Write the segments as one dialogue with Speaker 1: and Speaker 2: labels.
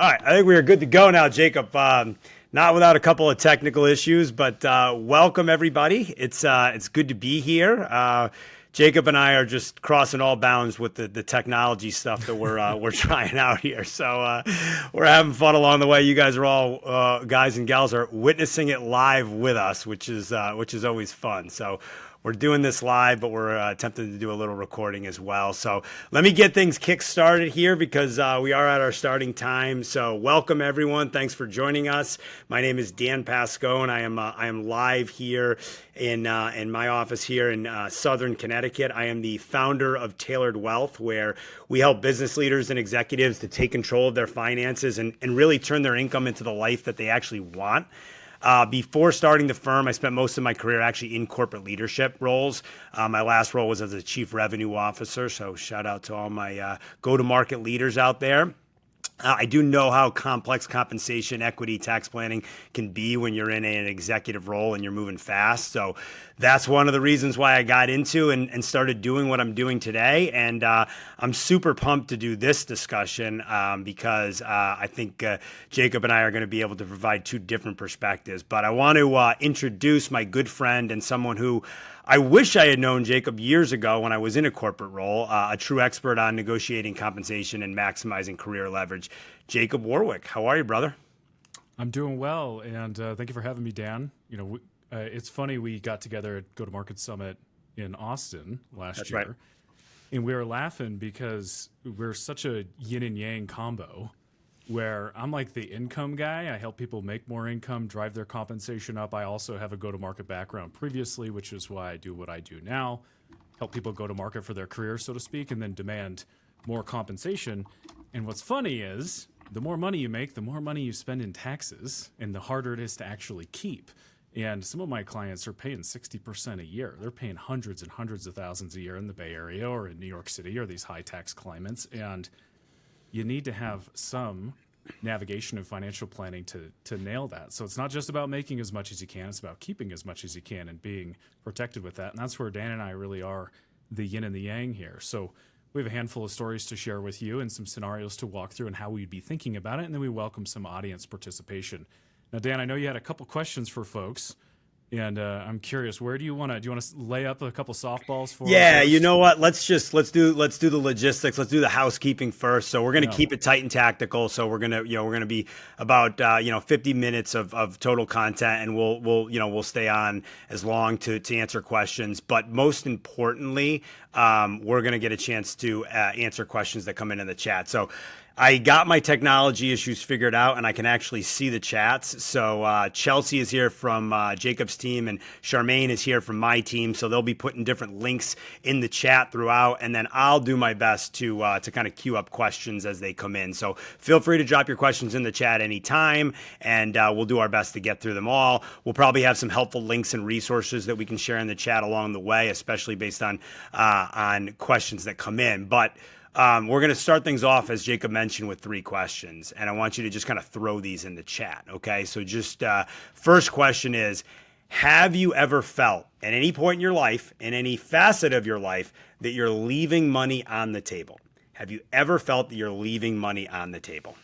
Speaker 1: All right, I think we are good to go now, Jacob. Not without a couple of technical issues, but welcome everybody. It's good to be here. Jacob and I are just crossing all bounds with the technology stuff that we're trying out here. So we're having fun along the way. You guys are all guys and gals are witnessing it live with us, which is always fun. So we're doing this live, but we're attempting to do a little recording as well. So let me get things kick-started here because we are at our starting time. So welcome, everyone. Thanks for joining us. My name is Dan Pascone. I am live here in my office here in Southern Connecticut. I am the founder of Tailored Wealth, where we help business leaders and executives to take control of their finances and really turn their income into the life that they actually want. Before starting the firm, I spent most of my career actually in corporate leadership roles. My last role was as a chief revenue officer. So shout out to all my go-to-market leaders out there. I do know how complex compensation, equity, tax planning can be when you're in an executive role and you're moving fast. So that's one of the reasons why I got into and started doing what I'm doing today. And I'm super pumped to do this discussion because I think Jacob and I are going to be able to provide two different perspectives. But I want to introduce my good friend and someone who I wish I had known Jacob years ago when I was in a corporate role, a true expert on negotiating compensation and maximizing career leverage. Jacob Warwick, how are you, brother?
Speaker 2: I'm doing well, and thank you for having me, Dan. You know, it's funny, we got together at Go-to-Market Summit in Austin last year, right. And we were laughing because we're such a yin and yang combo, where I'm like the income guy. I help people make more income, drive their compensation up. I also have a go-to-market background previously, which is why I do what I do now, help people go to market for their career, so to speak, and then demand more compensation. And what's funny is the more money you make, the more money you spend in taxes, and the harder it is to actually keep. And some of my clients are paying 60% a year. They're paying hundreds and hundreds of thousands a year in the Bay Area or in New York City or these high tax climates. And you need to have some navigation and financial planning to nail that. So it's not just about making as much as you can, it's about keeping as much as you can and being protected with that. And that's where Dan and I really are the yin and the yang here. So we have a handful of stories to share with you and some scenarios to walk through and how we'd be thinking about it. And then we welcome some audience participation. Now, Dan, I know you had a couple questions for folks. And I'm curious, where do you want to lay up a couple softballs for?
Speaker 1: Yeah, you know what? Let's do the logistics. Let's do the housekeeping first. So we're going to keep it tight and tactical. So we're going to be about 50 minutes of total content, and we'll stay on as long to answer questions. But most importantly, we're going to get a chance to answer questions that come in the chat. So I got my technology issues figured out, and I can actually see the chats. So Chelsea is here from Jacob's team, and Charmaine is here from my team. So they'll be putting different links in the chat throughout, and then I'll do my best to kind of queue up questions as they come in. So feel free to drop your questions in the chat anytime, and we'll do our best to get through them all. We'll probably have some helpful links and resources that we can share in the chat along the way, especially based on questions that come in. But we're going to start things off, as Jacob mentioned, with 3 questions, and I want you to just kind of throw these in the chat, okay? So just first question is, have you ever felt at any point in your life, in any facet of your life, that you're leaving money on the table? Have you ever felt that you're leaving money on the table?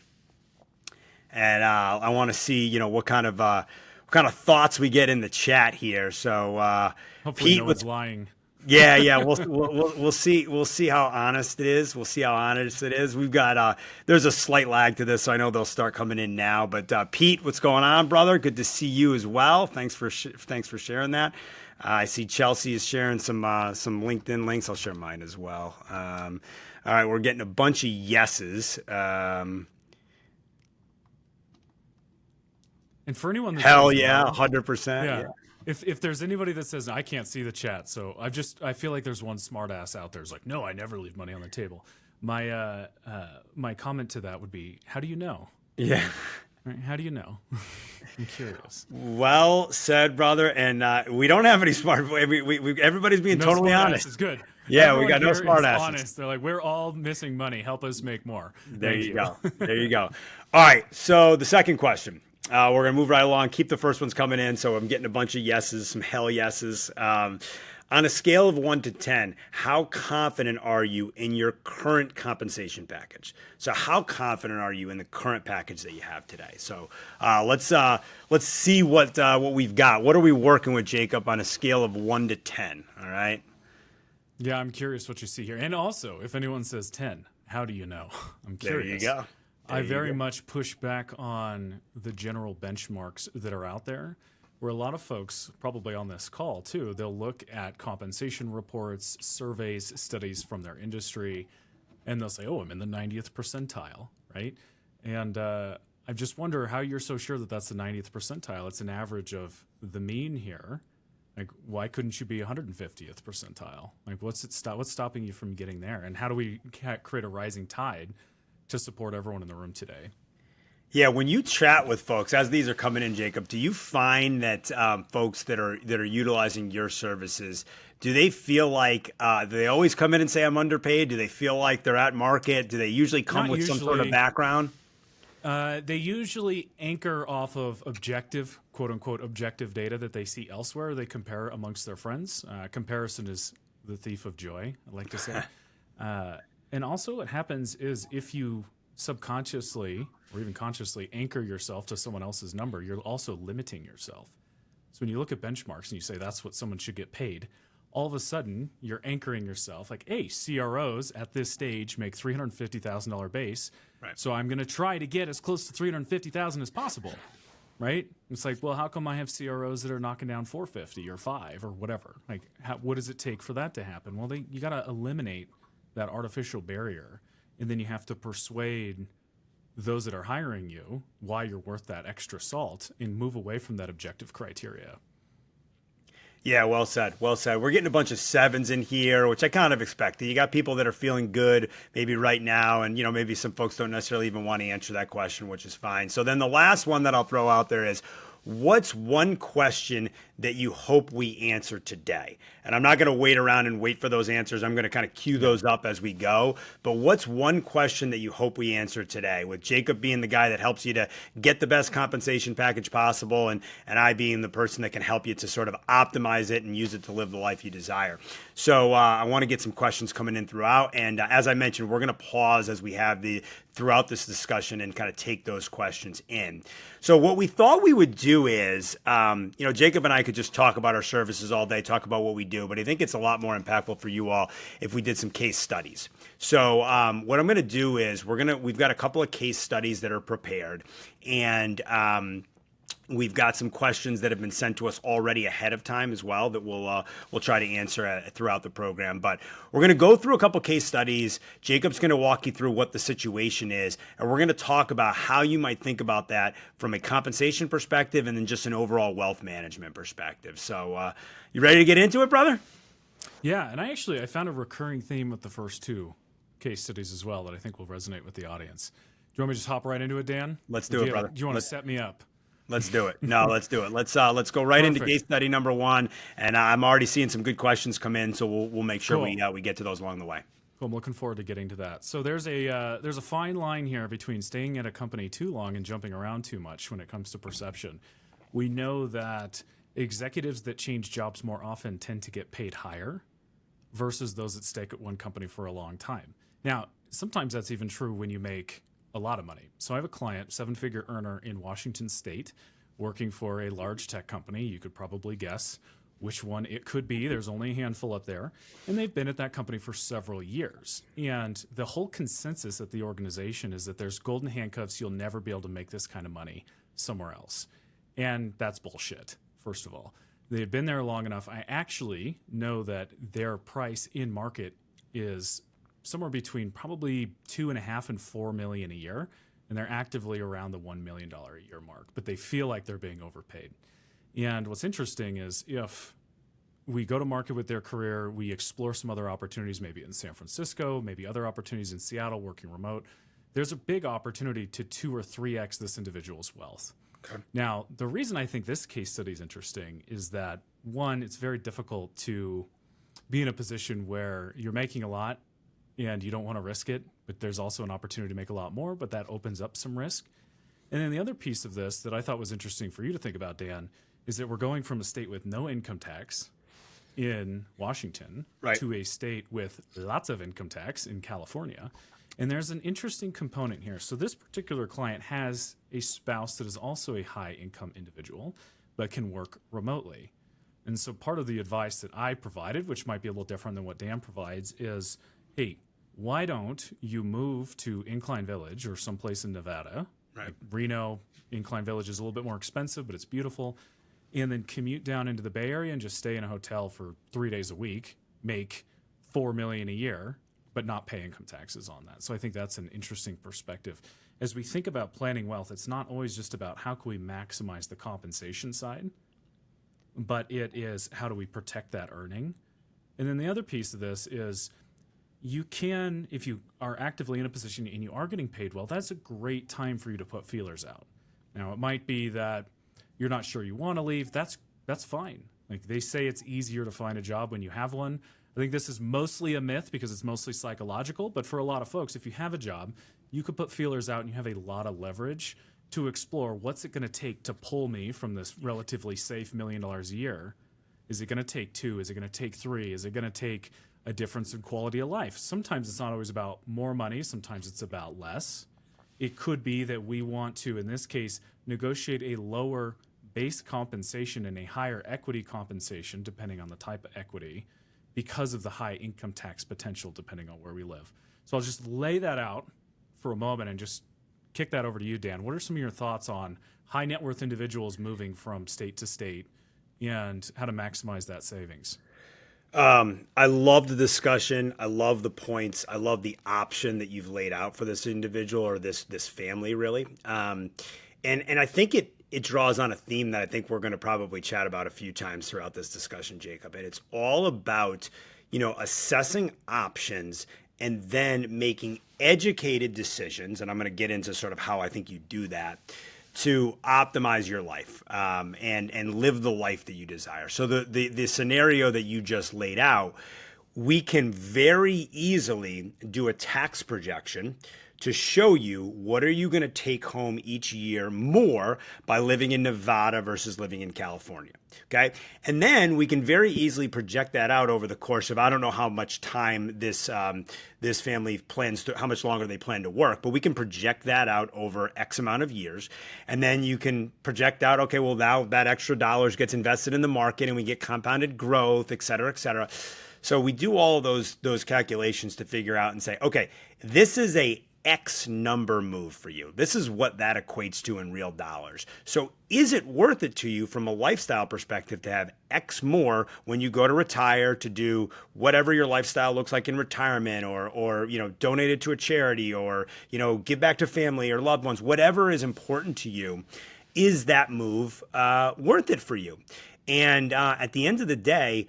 Speaker 1: And I want to see, what kind of thoughts we get in the chat here. So
Speaker 2: hopefully
Speaker 1: Pete,
Speaker 2: no one's lying.
Speaker 1: Yeah. We'll see how honest it is. We'll see how honest it is. We've got there's a slight lag to this, so I know they'll start coming in now. But Pete, what's going on, brother? Good to see you as well. Thanks for sharing that. I see Chelsea is sharing some LinkedIn links. I'll share mine as well. All right, we're getting a bunch of yeses.
Speaker 2: And for anyone that's
Speaker 1: hell yeah, 100%.
Speaker 2: Yeah. If there's anybody that says, I can't see the chat, so I feel like there's one smart ass out there who's like, no, I never leave money on the table. My my comment to that would be, how do you know?
Speaker 1: Yeah.
Speaker 2: Right? How do you know? I'm curious.
Speaker 1: Well said, brother. And we don't have any smart. Everybody's being totally honest.
Speaker 2: It's good.
Speaker 1: Yeah,
Speaker 2: Everyone
Speaker 1: we got no smart asses.
Speaker 2: Honest. They're like, we're all missing money. Help us make more.
Speaker 1: There you go. There you go. All right. So the second question. We're going to move right along. Keep the first ones coming in. So I'm getting a bunch of yeses, some hell yeses. On a scale of 1 to 10, how confident are you in your current compensation package? So how confident are you in the current package that you have today? So let's see what we've got. What are we working with, Jacob, on a scale of 1 to 10? All right.
Speaker 2: Yeah, I'm curious what you see here. And also, if anyone says 10, how do you know? I'm curious.
Speaker 1: There you go.
Speaker 2: I very much push back on the general benchmarks that are out there, where a lot of folks, probably on this call too, they'll look at compensation reports, surveys, studies from their industry, and they'll say, oh, I'm in the 90th percentile, right? And I just wonder how you're so sure that that's the 90th percentile. It's an average of the mean here. Like, why couldn't you be 150th percentile? Like, what's stopping you from getting there? And how do we create a rising tide to support everyone in the room today?
Speaker 1: Yeah, when you chat with folks, as these are coming in, Jacob, do you find that folks that are utilizing your services, do they feel like do they always come in and say I'm underpaid? Do they feel like they're at market? Do they usually come with some sort of background?
Speaker 2: They usually anchor off of objective, quote unquote, objective data that they see elsewhere. They compare amongst their friends. Comparison is the thief of joy, I like to say. And also what happens is if you subconsciously or even consciously anchor yourself to someone else's number, you're also limiting yourself. So when you look at benchmarks and you say that's what someone should get paid, all of a sudden you're anchoring yourself like, hey, CROs at this stage make $350,000 base.
Speaker 1: Right.
Speaker 2: So I'm going to try to get as close to $350,000 as possible. Right? It's like, well, how come I have CROs that are knocking down 450 or 5 or whatever? Like, what does it take for that to happen? Well, you got to eliminate that artificial barrier, and then you have to persuade those that are hiring you why you're worth that extra salt and move away from that objective criteria.
Speaker 1: Yeah, well said. Well said. We're getting a bunch of 7s in here, which I kind of expected. You got people that are feeling good maybe right now, and maybe some folks don't necessarily even want to answer that question, which is fine. So then the last one that I'll throw out there is, what's one question that you hope we answer today? And I'm not going to wait around and wait for those answers. I'm going to kind of cue those up as we go. But what's one question that you hope we answer today, with Jacob being the guy that helps you to get the best compensation package possible, and I being the person that can help you to sort of optimize it and use it to live the life you desire. So I want to get some questions coming in throughout. And as I mentioned, we're going to pause as we have throughout this discussion and kind of take those questions in. So what we thought we would do is, Jacob and I could just talk about our services all day, talk about what we do, but I think it's a lot more impactful for you all if we did some case studies. So what I'm going to do is we've got a couple of case studies that are prepared, and we've got some questions that have been sent to us already ahead of time as well that we'll try to answer throughout the program. But we're going to go through a couple case studies. Jacob's going to walk you through what the situation is, and we're going to talk about how you might think about that from a compensation perspective and then just an overall wealth management perspective. So you ready to get into it, brother?
Speaker 2: Yeah, and I found a recurring theme with the first two case studies as well that I think will resonate with the audience. Do you want me to just hop right into it, Dan?
Speaker 1: Let's do it, brother.
Speaker 2: Do you want to set me up?
Speaker 1: Let's do it. No, let's do it. Let's go right into case study number 1. And I'm already seeing some good questions come in, so we'll make sure we get to those along the way.
Speaker 2: Cool. I'm looking forward to getting to that. So there's a fine line here between staying at a company too long and jumping around too much when it comes to perception. We know that executives that change jobs more often tend to get paid higher versus those that stay at one company for a long time. Now, sometimes that's even true when you make a lot of money. So I have a client, 7-figure earner in Washington State, working for a large tech company. You could probably guess which one it could be. There's only a handful up there. And they've been at that company for several years. And the whole consensus at the organization is that there's golden handcuffs. You'll never be able to make this kind of money somewhere else. And that's bullshit, first of all. They've been there long enough. I actually know that their price in market is somewhere between probably $2.5 and $4 million a year, and they're actively around the $1 million a year mark, but they feel like they're being overpaid. And what's interesting is if we go to market with their career, we explore some other opportunities, maybe in San Francisco, maybe other opportunities in Seattle, working remote, there's a big opportunity to 2 or 3x this individual's wealth. Okay. Now, the reason I think this case study is interesting is that, one, it's very difficult to be in a position where you're making a lot and you don't want to risk it, but there's also an opportunity to make a lot more, but that opens up some risk. And then the other piece of this that I thought was interesting for you to think about, Dan, is that we're going from a state with no income tax in Washington to a state with lots of income tax in California. And there's an interesting component here. So this particular client has a spouse that is also a high income individual, but can work remotely. And so part of the advice that I provided, which might be a little different than what Dan provides, is, hey, why don't you move to Incline Village or someplace in Nevada? Like Reno, Incline Village is a little bit more expensive, but it's beautiful. And then commute down into the Bay Area and just stay in a hotel for 3 days a week, make $4 million a year, but not pay income taxes on that. So I think that's an interesting perspective. As we think about planning wealth, it's not always just about how can we maximize the compensation side, but it is how do we protect that earning. And then the other piece of this is you can, if you are actively in a position and you are getting paid well, that's a great time for you to put feelers out. Now, it might be that you're not sure you want to leave. That's fine. Like they say it's easier to find a job when you have one. I think this is mostly a myth because it's mostly psychological, but for a lot of folks, if you have a job, you could put feelers out and you have a lot of leverage to explore what's it going to take to pull me from this relatively safe $1 million a year. Is it going to take 2? Is it going to take 3? Is it going to take a difference in quality of life? Sometimes it's not always about more money. Sometimes it's about less. It could be that we want to, in this case, negotiate a lower base compensation and a higher equity compensation, depending on the type of equity, because of the high income tax potential, depending on where we live. So I'll just lay that out for a moment and just kick that over to you, Dan. What are some of your thoughts on high net worth individuals moving from state to state and how to maximize that savings?
Speaker 1: I love the discussion. I love the points. I love the option that you've laid out for this individual or this family, really. And I think it draws on a theme that I think we're going to probably chat about a few times throughout this discussion, Jacob. And it's all about, assessing options and then making educated decisions. And I'm going to get into sort of how I think you do that to optimize your life and live the life that you desire. So the scenario that you just laid out, we can very easily do a tax projection to show you what are you going to take home each year more by living in Nevada versus living in California. Okay. And then we can very easily project that out over the course of, I don't know how much time this family plans to, how much longer they plan to work, but we can project that out over X amount of years. And then you can project out, okay, well, now that extra dollars gets invested in the market and we get compounded growth, et cetera, et cetera. So we do all of those calculations to figure out and say, okay, this is a X number move for you. This is what that equates to in real dollars. So is it worth it to you from a lifestyle perspective to have X more when you go to retire, to do whatever your lifestyle looks like in retirement, or donate it to a charity, or give back to family or loved ones, whatever is important to you? Is that move worth it for you? And at the end of the day,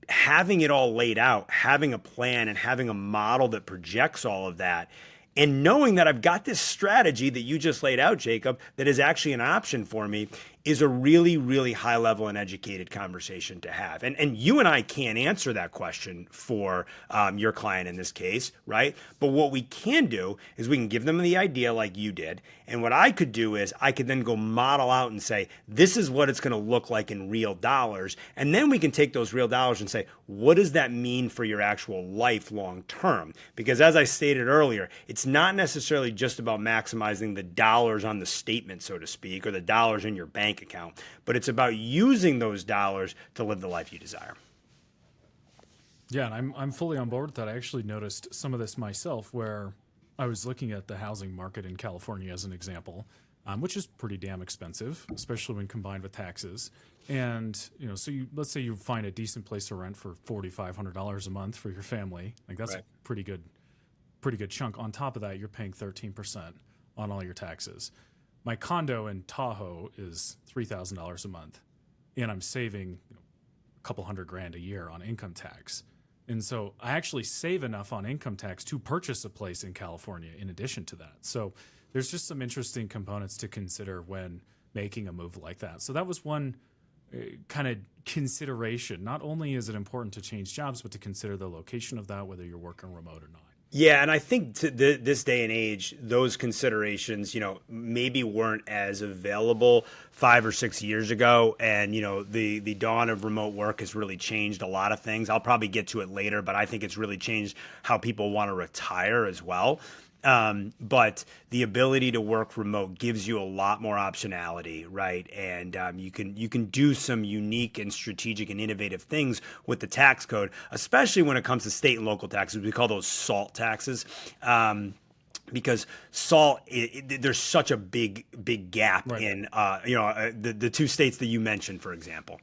Speaker 1: having it all laid out, having a plan and having a model that projects all of that, and knowing that I've got this strategy that you just laid out, Jacob, that is actually an option for me, is a really, really high level and educated conversation to have. And you and I can't answer that question for your client in this case, right? But what we can do is we can give them the idea like you did. And what I could do is I could then go model out and say, this is what it's going to look like in real dollars. And then we can take those real dollars and say, what does that mean for your actual life long term? Because as I stated earlier, it's not necessarily just about maximizing the dollars on the statement, so to speak, or the dollars in your bank account, but it's about using those dollars to live the life you desire.
Speaker 2: Yeah, and I'm fully on board with that. I actually noticed some of this myself where I was looking at the housing market in California as an example, which is pretty damn expensive, especially when combined with taxes. And so let's say you find a decent place to rent for $4,500 a month for your family. Like that's a pretty good chunk. On top of that, you're paying 13% on all your taxes. My condo in Tahoe is $3,000 a month, and I'm saving a couple $100,000 a year on income tax. And so I actually save enough on income tax to purchase a place in California in addition to that. So there's just some interesting components to consider when making a move like that. So that was one kind of consideration. Not only is it important to change jobs, but to consider the location of that, whether you're working remote or not.
Speaker 1: Yeah, and I think to this day and age, those considerations, maybe weren't as available 5 or 6 years ago. And the dawn of remote work has really changed a lot of things. I'll probably get to it later, but I think it's really changed how people want to retire as well. But the ability to work remote gives you a lot more optionality, right? And you can do some unique and strategic and innovative things with the tax code, especially when it comes to state and local taxes. We call those SALT taxes. Because salt, there's such a big gap
Speaker 2: Right.
Speaker 1: in the two states that you mentioned, for example.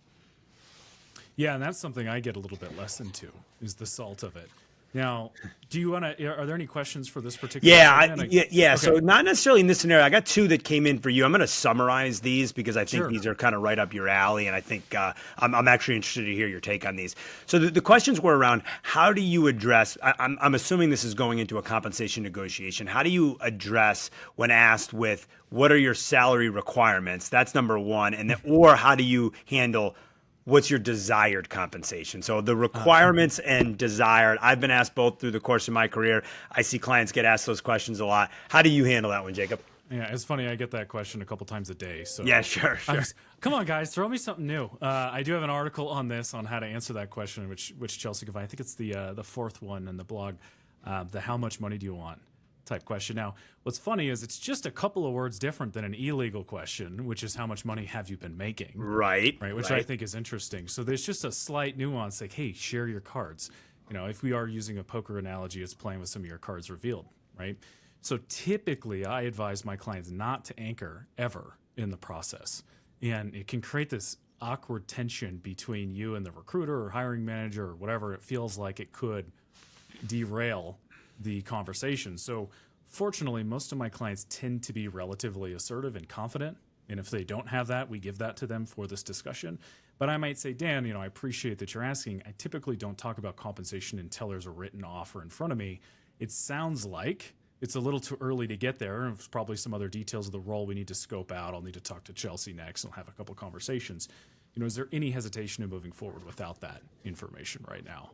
Speaker 2: Yeah, and that's something I get a little bit less into is the salt of it. Now, do you want to? Are there any questions for this particular
Speaker 1: Yeah,
Speaker 2: segment?
Speaker 1: yeah.
Speaker 2: Okay,
Speaker 1: So not necessarily in this scenario. I got two that came in for you. I'm going to summarize these because I think
Speaker 2: sure.
Speaker 1: these are kind of right up your alley, and I think I'm actually interested to hear your take on these. So the questions were around how do you address? I'm assuming this is going into a compensation negotiation. How do you address when asked with what are your salary requirements? That's number one, and then or how do you handle what's your desired compensation? So the requirements and desired, I've been asked both through the course of my career. I see clients get asked those questions a lot. How do you handle that one, Jacob?
Speaker 2: Yeah, it's funny. I get that question a couple times a day. So
Speaker 1: Yeah, sure.
Speaker 2: come on, guys, throw me something new. I do have an article on this on how to answer that question, which Chelsea can find. I think it's the fourth one in the blog, the how much money do you want type question. Now, what's funny is it's just a couple of words different than an illegal question, which is how much money have you been making?
Speaker 1: Right.
Speaker 2: Which I think is interesting. So there's just a slight nuance, like, hey, share your cards. If we are using a poker analogy, it's playing with some of your cards revealed, right? So typically, I advise my clients not to anchor ever in the process. And it can create this awkward tension between you and the recruiter or hiring manager or whatever. It feels like it could derail the conversation. So fortunately, most of my clients tend to be relatively assertive and confident. And if they don't have that, we give that to them for this discussion. But I might say, Dan, I appreciate that you're asking. I typically don't talk about compensation until there's a written offer in front of me. It sounds like it's a little too early to get there. And there's probably some other details of the role we need to scope out. I'll need to talk to Chelsea next and have a couple conversations. Is there any hesitation in moving forward without that information right now?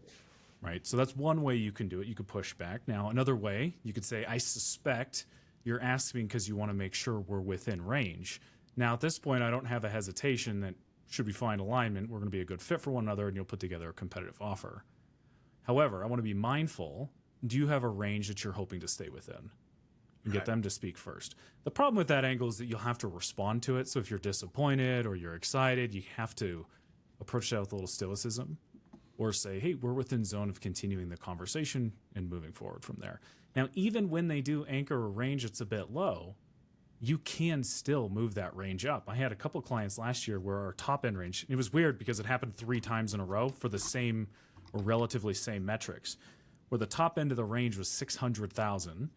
Speaker 2: Right. So that's one way you can do it. You could push back. Now, another way you could say, I suspect you're asking because you want to make sure we're within range. Now, at this point, I don't have a hesitation that should we find alignment, we're going to be a good fit for one another and you'll put together a competitive offer. However, I want to be mindful. Do you have a range that you're hoping to stay within? And get them to speak first. The problem with that angle is that you'll have to respond to it. So if you're disappointed or you're excited, you have to approach that with a little stoicism. Or say, hey, we're within zone of continuing the conversation and moving forward from there. Now, even when they do anchor a range that's a bit low, you can still move that range up. I had a couple clients last year where our top end range, it was weird because it happened 3 times in a row for the same or relatively same metrics, where the top end of the range was 600,000.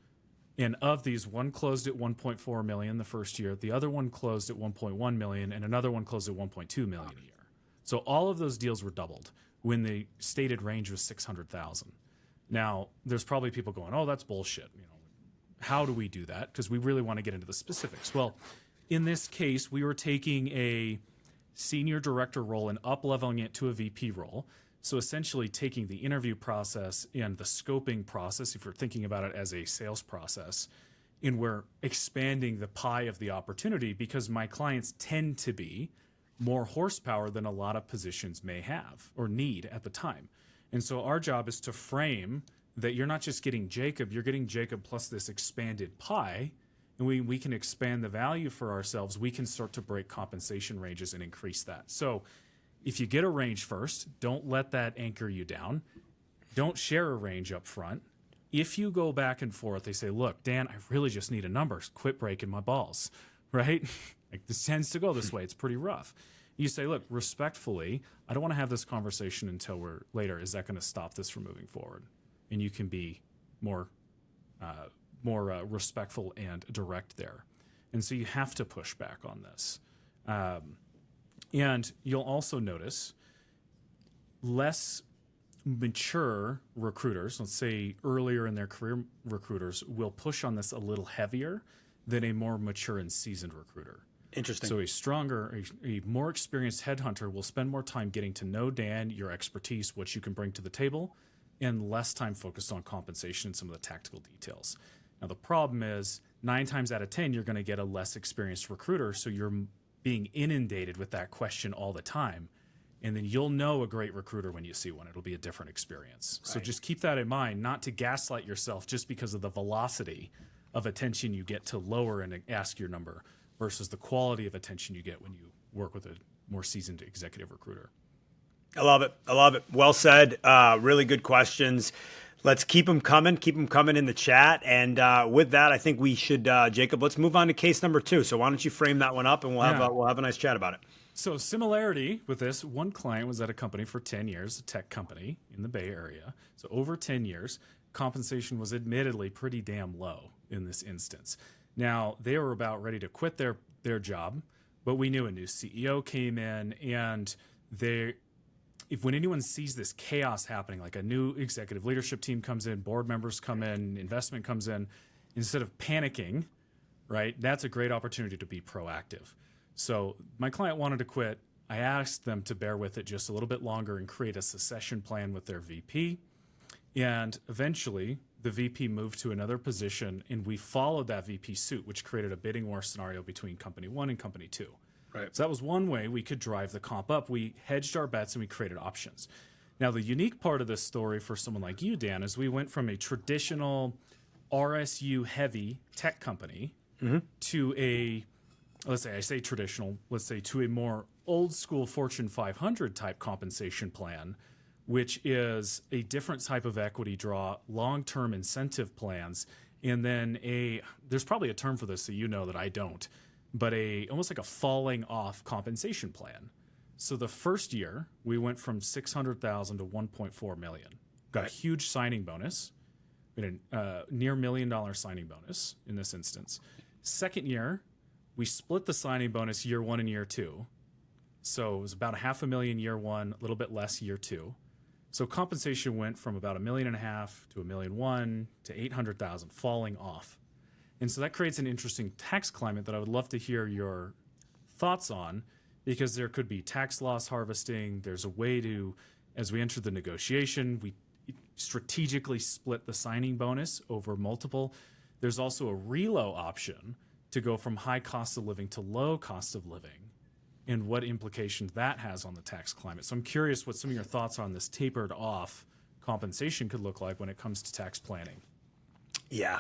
Speaker 2: And of these, one closed at 1.4 million the first year, the other one closed at 1.1 million, and another one closed at 1.2 million a year. So all of those deals were doubled when the stated range was 600,000. Now, there's probably people going, oh, that's bullshit. How do we do that? Because we really want to get into the specifics. Well, in this case, we were taking a senior director role and up-leveling it to a VP role. So essentially taking the interview process and the scoping process, if you're thinking about it as a sales process, and we're expanding the pie of the opportunity because my clients tend to be more horsepower than a lot of positions may have or need at the time. And so our job is to frame that you're not just getting Jacob, you're getting Jacob plus this expanded pie, and we can expand the value for ourselves. We can start to break compensation ranges and increase that. So if you get a range first, don't let that anchor you down. Don't share a range up front. If you go back and forth, they say, look, Dan, I really just need a number. Quit breaking my balls, right? Like this tends to go this way. It's pretty rough. You say, look, respectfully, I don't want to have this conversation until we're later. Is that going to stop this from moving forward? And you can be more respectful and direct there. And so you have to push back on this. And you'll also notice less mature recruiters, let's say earlier in their career recruiters, will push on this a little heavier than a more mature and seasoned recruiter.
Speaker 1: Interesting.
Speaker 2: So a stronger, a more experienced headhunter will spend more time getting to know Dan, your expertise, what you can bring to the table, and less time focused on compensation and some of the tactical details. Now, the problem is 9 times out of 10, you're going to get a less experienced recruiter. So you're being inundated with that question all the time. And then you'll know a great recruiter when you see one. It'll be a different experience. Right. So just keep that in mind, not to gaslight yourself just because of the velocity of attention you get to lower and ask your number versus the quality of attention you get when you work with a more seasoned executive recruiter.
Speaker 1: I love it. I love it. Well said. Really good questions. Let's keep them coming. Keep them coming in the chat. And with that, I think we should, Jacob, let's move on to case number 2. So why don't you frame that one up, and we'll have a nice chat about it.
Speaker 2: So similarity with this, one client was at a company for 10 years, a tech company in the Bay Area. So over 10 years, compensation was admittedly pretty damn low in this instance. Now, they were about ready to quit their job, but we knew a new CEO came in, and when anyone sees this chaos happening, like a new executive leadership team comes in, board members come in, investment comes in, instead of panicking, right, that's a great opportunity to be proactive. So my client wanted to quit. I asked them to bear with it just a little bit longer and create a succession plan with their VP. And eventually, the VP moved to another position, and we followed that VP suit, which created a bidding war scenario between company 1 and company 2. Right. So that was one way we could drive the comp up. We hedged our bets and we created options. Now, the unique part of this story for someone like you, Dan, is we went from a traditional RSU-heavy tech company to to a more old-school Fortune 500 type compensation plan, which is a different type of equity draw, long-term incentive plans, and then there's probably a term for this that you know that I don't, but almost like a falling off compensation plan. So the first year, we went from $600,000 to $1.4 million. Got a huge signing bonus, a near $1 million signing bonus in this instance. Second year, we split the signing bonus year 1 and year 2. So it was about $500,000 year 1, a little bit less year 2. So compensation went from about $1.5 million to $1.1 million to $800,000, falling off. And so that creates an interesting tax climate that I would love to hear your thoughts on, because there could be tax loss harvesting. There's a way to, as we enter the negotiation, we strategically split the signing bonus over multiple. There's also a relo option to go from high cost of living to low cost of living, and what implications that has on the tax climate. So I'm curious what some of your thoughts on this tapered off compensation could look like when it comes to tax planning.
Speaker 1: Yeah,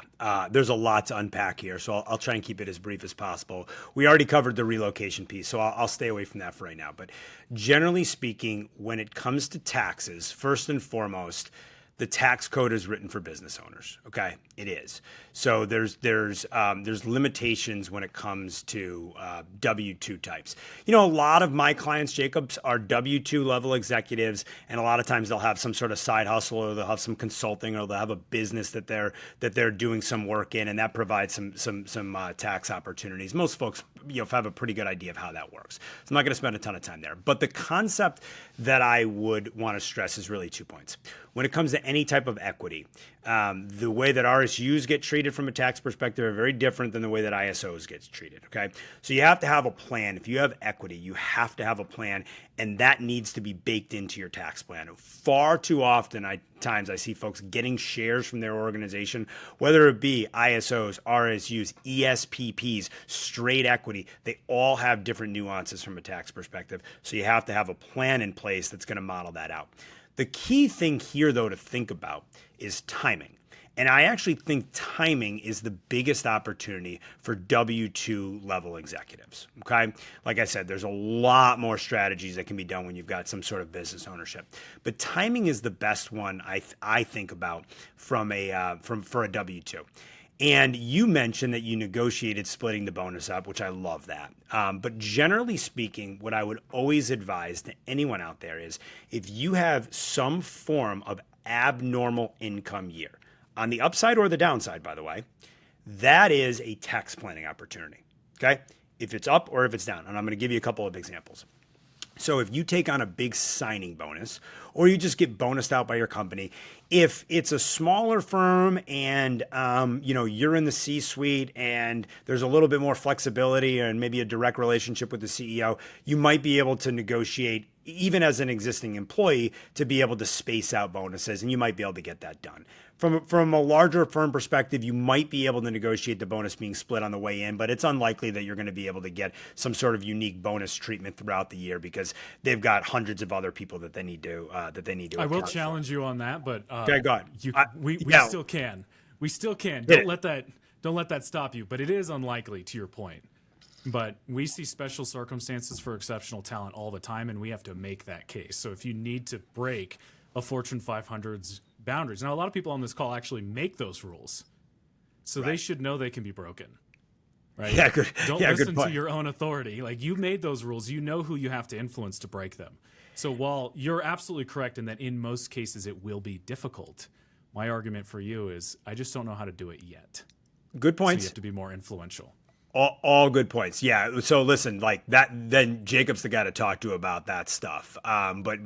Speaker 1: there's a lot to unpack here, so I'll try and keep it as brief as possible. We already covered the relocation piece, so I'll stay away from that for right now. But generally speaking, when it comes to taxes, first and foremost, the tax code is written for business owners. Okay, it is. So there's limitations when it comes to W-2 types. You know, a lot of my clients, Jacobs, are W-2 level executives, and a lot of times they'll have some sort of side hustle, or they'll have some consulting, or they'll have a business that they're doing some work in, and that provides some tax opportunities. Most folks, have a pretty good idea of how that works. So I'm not going to spend a ton of time there. But the concept that I would want to stress is really 2 points. When it comes to any type of equity, the way that RSUs get treated from a tax perspective are very different than the way that ISOs gets treated, okay? So you have to have a plan. If you have equity, you have to have a plan, and that needs to be baked into your tax plan. Far too often, I see folks getting shares from their organization, whether it be ISOs, RSUs, ESPPs, straight equity. They all have different nuances from a tax perspective. So you have to have a plan in place that's going to model that out. The key thing here, though, to think about is timing. And I actually think timing is the biggest opportunity for W-2 level executives, okay? Like I said, there's a lot more strategies that can be done when you've got some sort of business ownership. But timing is the best one I think about for a W-2. And you mentioned that you negotiated splitting the bonus up, which I love that. But generally speaking, what I would always advise to anyone out there is if you have some form of abnormal income year, on the upside or the downside, by the way, that is a tax planning opportunity, okay? If it's up or if it's down. And I'm going to give you a couple of examples. So if you take on a big signing bonus, or you just get bonused out by your company, if it's a smaller firm and you're in the C-suite and there's a little bit more flexibility and maybe a direct relationship with the CEO, you might be able to negotiate even as an existing employee, to be able to space out bonuses, and you might be able to get that done. From a larger firm perspective, you might be able to negotiate the bonus being split on the way in, but it's unlikely that you're going to be able to get some sort of unique bonus treatment throughout the year because they've got hundreds of other people that they need to
Speaker 2: I will challenge you on that, but
Speaker 1: okay, go ahead.
Speaker 2: We still can. We still can. Don't let that stop you. But it is unlikely, to your point. But we see special circumstances for exceptional talent all the time, and we have to make that case. So if you need to break a Fortune 500's boundaries, now a lot of people on this call actually make those rules, so they should know they can be broken. Right?
Speaker 1: Yeah, good.
Speaker 2: Don't
Speaker 1: yeah,
Speaker 2: listen
Speaker 1: good
Speaker 2: to your own authority. Like, you made those rules. You know who you have to influence to break them. So while you're absolutely correct in that in most cases it will be difficult, my argument for you is I just don't know how to do it yet.
Speaker 1: Good points.
Speaker 2: So you have to be more influential.
Speaker 1: All good points. Yeah. So listen, like that, then Jacob's the guy to talk to about that stuff. But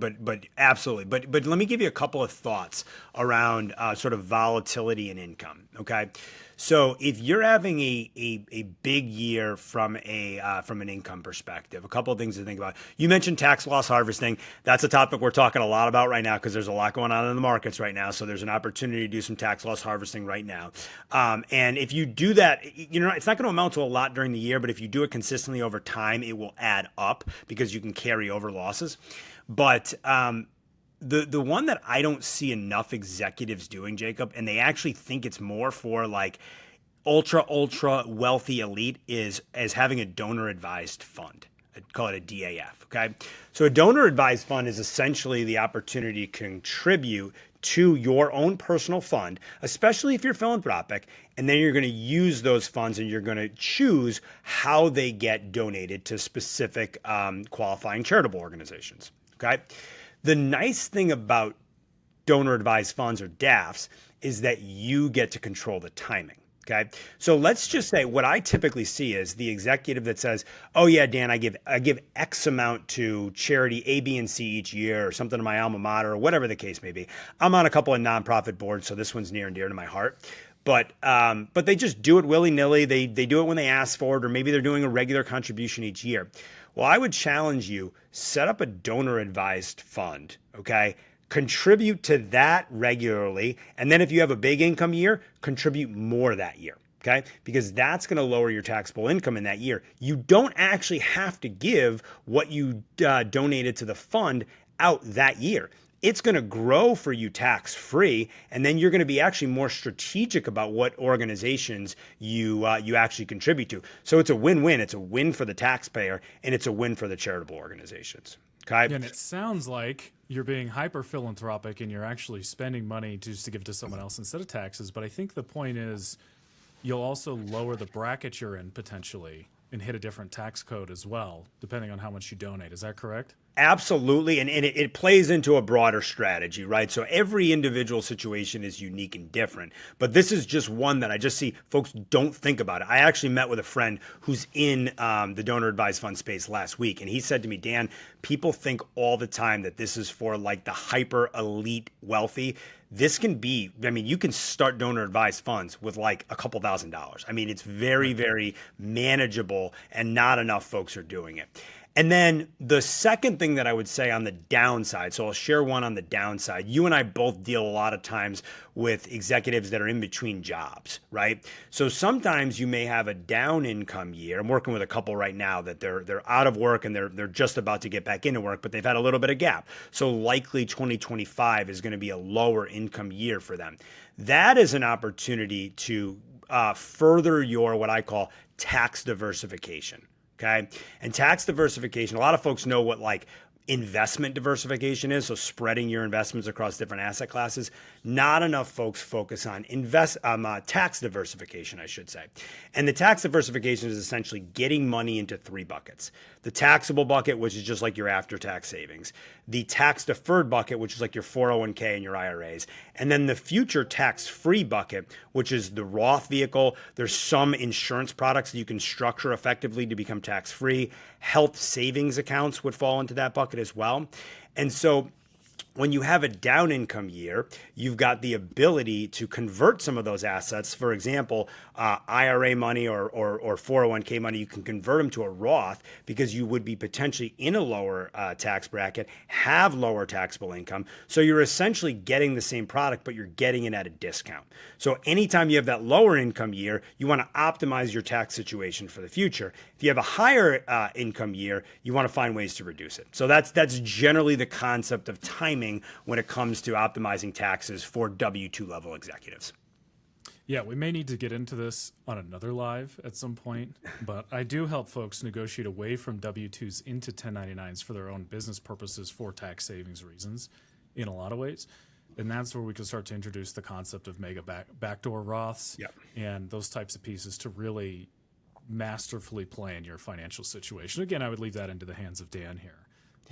Speaker 1: absolutely. But let me give you a couple of thoughts around sort of volatility and income. Okay. So if you're having a big year from an income perspective, a couple of things to think about. You mentioned tax loss harvesting. That's a topic we're talking a lot about right now because there's a lot going on in the markets right now. So there's an opportunity to do some tax loss harvesting right now. And if you do that, it's not going to amount to a lot during the year, but if you do it consistently over time, it will add up because you can carry over losses. But the one that I don't see enough executives doing, Jacob, and they actually think it's more for like ultra wealthy elite, is having a donor advised fund. I'd call it a DAF. Okay. So a donor advised fund is essentially the opportunity to contribute to your own personal fund, especially if you're philanthropic, and then you're going to use those funds and you're going to choose how they get donated to specific qualifying charitable organizations. Okay. The nice thing about donor advised funds or DAFs is that you get to control the timing. Okay. So let's just say what I typically see is the executive that says, oh yeah, Dan, I give X amount to charity A, B, and C each year, or something to my alma mater, or whatever the case may be. I'm on a couple of nonprofit boards, so this one's near and dear to my heart. But they just do it willy-nilly. They do it when they ask for it, or maybe they're doing a regular contribution each year. Well, I would challenge you, set up a donor advised fund, okay? Contribute to that regularly. And then if you have a big income year, contribute more that year, okay? Because that's going to lower your taxable income in that year. You don't actually have to give what you donated to the fund out that year. It's going to grow for you tax free, and then you're going to be actually more strategic about what organizations you actually contribute to. So it's a win-win. It's a win for the taxpayer, and it's a win for the charitable organizations. Okay.
Speaker 2: And it sounds like you're being hyper philanthropic and you're actually spending money just to give to someone else instead of taxes. But I think the point is you'll also lower the bracket you're in potentially and hit a different tax code as well, depending on how much you donate. Is that correct?
Speaker 1: Absolutely. And it plays into a broader strategy, right? So every individual situation is unique and different. But this is just one that I just see folks don't think about it. I actually met with a friend who's in the donor advised fund space last week. And he said to me, Dan, people think all the time that this is for like the hyper elite wealthy. This can be, I mean, you can start donor advised funds with like a couple $1,000s. I mean, it's very, very manageable and not enough folks are doing it. And then the second thing that I would say on the downside, so I'll share one on the downside. You and I both deal a lot of times with executives that are in between jobs, right? So sometimes you may have a down income year. I'm working with a couple right now that they're out of work and they're just about to get back into work, but they've had a little bit of gap. So likely 2025 is going to be a lower income year for them. That is an opportunity to further your what I call tax diversification. Okay. And tax diversification, a lot of folks know what like investment diversification is. So spreading your investments across different asset classes. Not enough folks focus on tax diversification, I should say. And the tax diversification is essentially getting money into three buckets. The taxable bucket, which is just like your after-tax savings. The tax-deferred bucket, which is like your 401k and your IRAs. And then the future tax-free bucket, which is the Roth vehicle. There's some insurance products that you can structure effectively to become tax-free. Health savings accounts would fall into that bucket as well. And so When you have a down income year, you've got the ability to convert some of those assets. For example, IRA money or 401k money, you can convert them to a Roth because you would be potentially in a lower tax bracket, have lower taxable income. So you're essentially getting the same product, but you're getting it at a discount. So anytime you have that lower income year, you want to optimize your tax situation for the future. If you have a higher income year, you want to find ways to reduce it. So that's generally the concept of timing when it comes to optimizing taxes for W-2 level executives.
Speaker 2: Yeah, we may need to get into this on another live at some point, but I do help folks negotiate away from W-2s into 1099s for their own business purposes for tax savings reasons in a lot of ways. And that's where we can start to introduce the concept of mega backdoor Roths and those types of pieces to really masterfully plan your financial situation. Again, I would leave that into the hands of Dan here.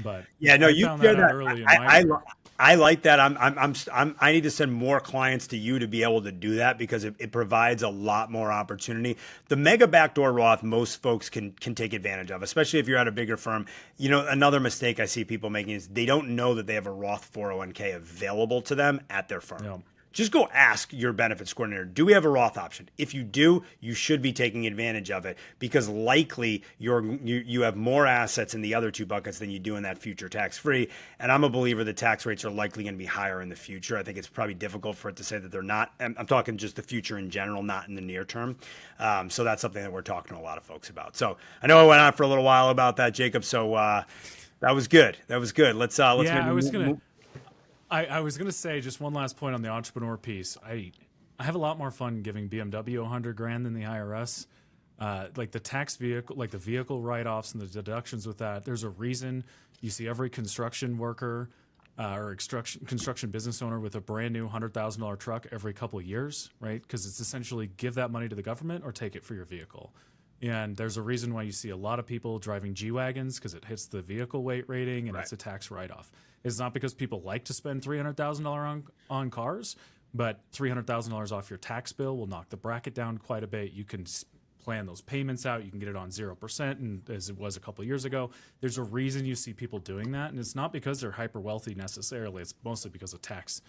Speaker 2: But
Speaker 1: yeah, no,
Speaker 2: you found that out early in my career.
Speaker 1: I like that. I need to send more clients to you to be able to do that because it provides a lot more opportunity. The mega backdoor Roth, most folks can take advantage of, especially if you're at a bigger firm. You know, another mistake I see people making is they don't know that they have a Roth 401k available to them at their firm. Yeah. Just go ask your benefits coordinator, do we have a Roth option? If you do, you should be taking advantage of it because likely you have more assets in the other two buckets than you do in that future tax-free. And I'm a believer that tax rates are likely going to be higher in the future. I think it's probably difficult for it to say that they're not. I'm talking just the future in general, not in the near term. So that's something that we're talking to a lot of folks about. So I know I went on for a little while about that, Jacob. So that was good. That was good. Let's
Speaker 2: I was going to say just one last point on the entrepreneur piece. I have a lot more fun giving BMW $100,000 than the IRS. Like the tax vehicle, like the vehicle write-offs and the deductions with that. There's a reason you see every construction worker or construction business owner with a brand new $100,000 truck every couple of years, right? Because it's essentially give that money to the government or take it for your vehicle. And there's a reason why you see a lot of people driving G-Wagons because it hits the vehicle weight rating and it's a tax write-off. It's not because people like to spend $300,000 on cars, but $300,000 off your tax bill will knock the bracket down quite a bit. You can plan those payments out. You can get it on 0%, and as it was a couple of years ago. There's a reason you see people doing that, and it's not because they're hyper wealthy necessarily. It's mostly because of tax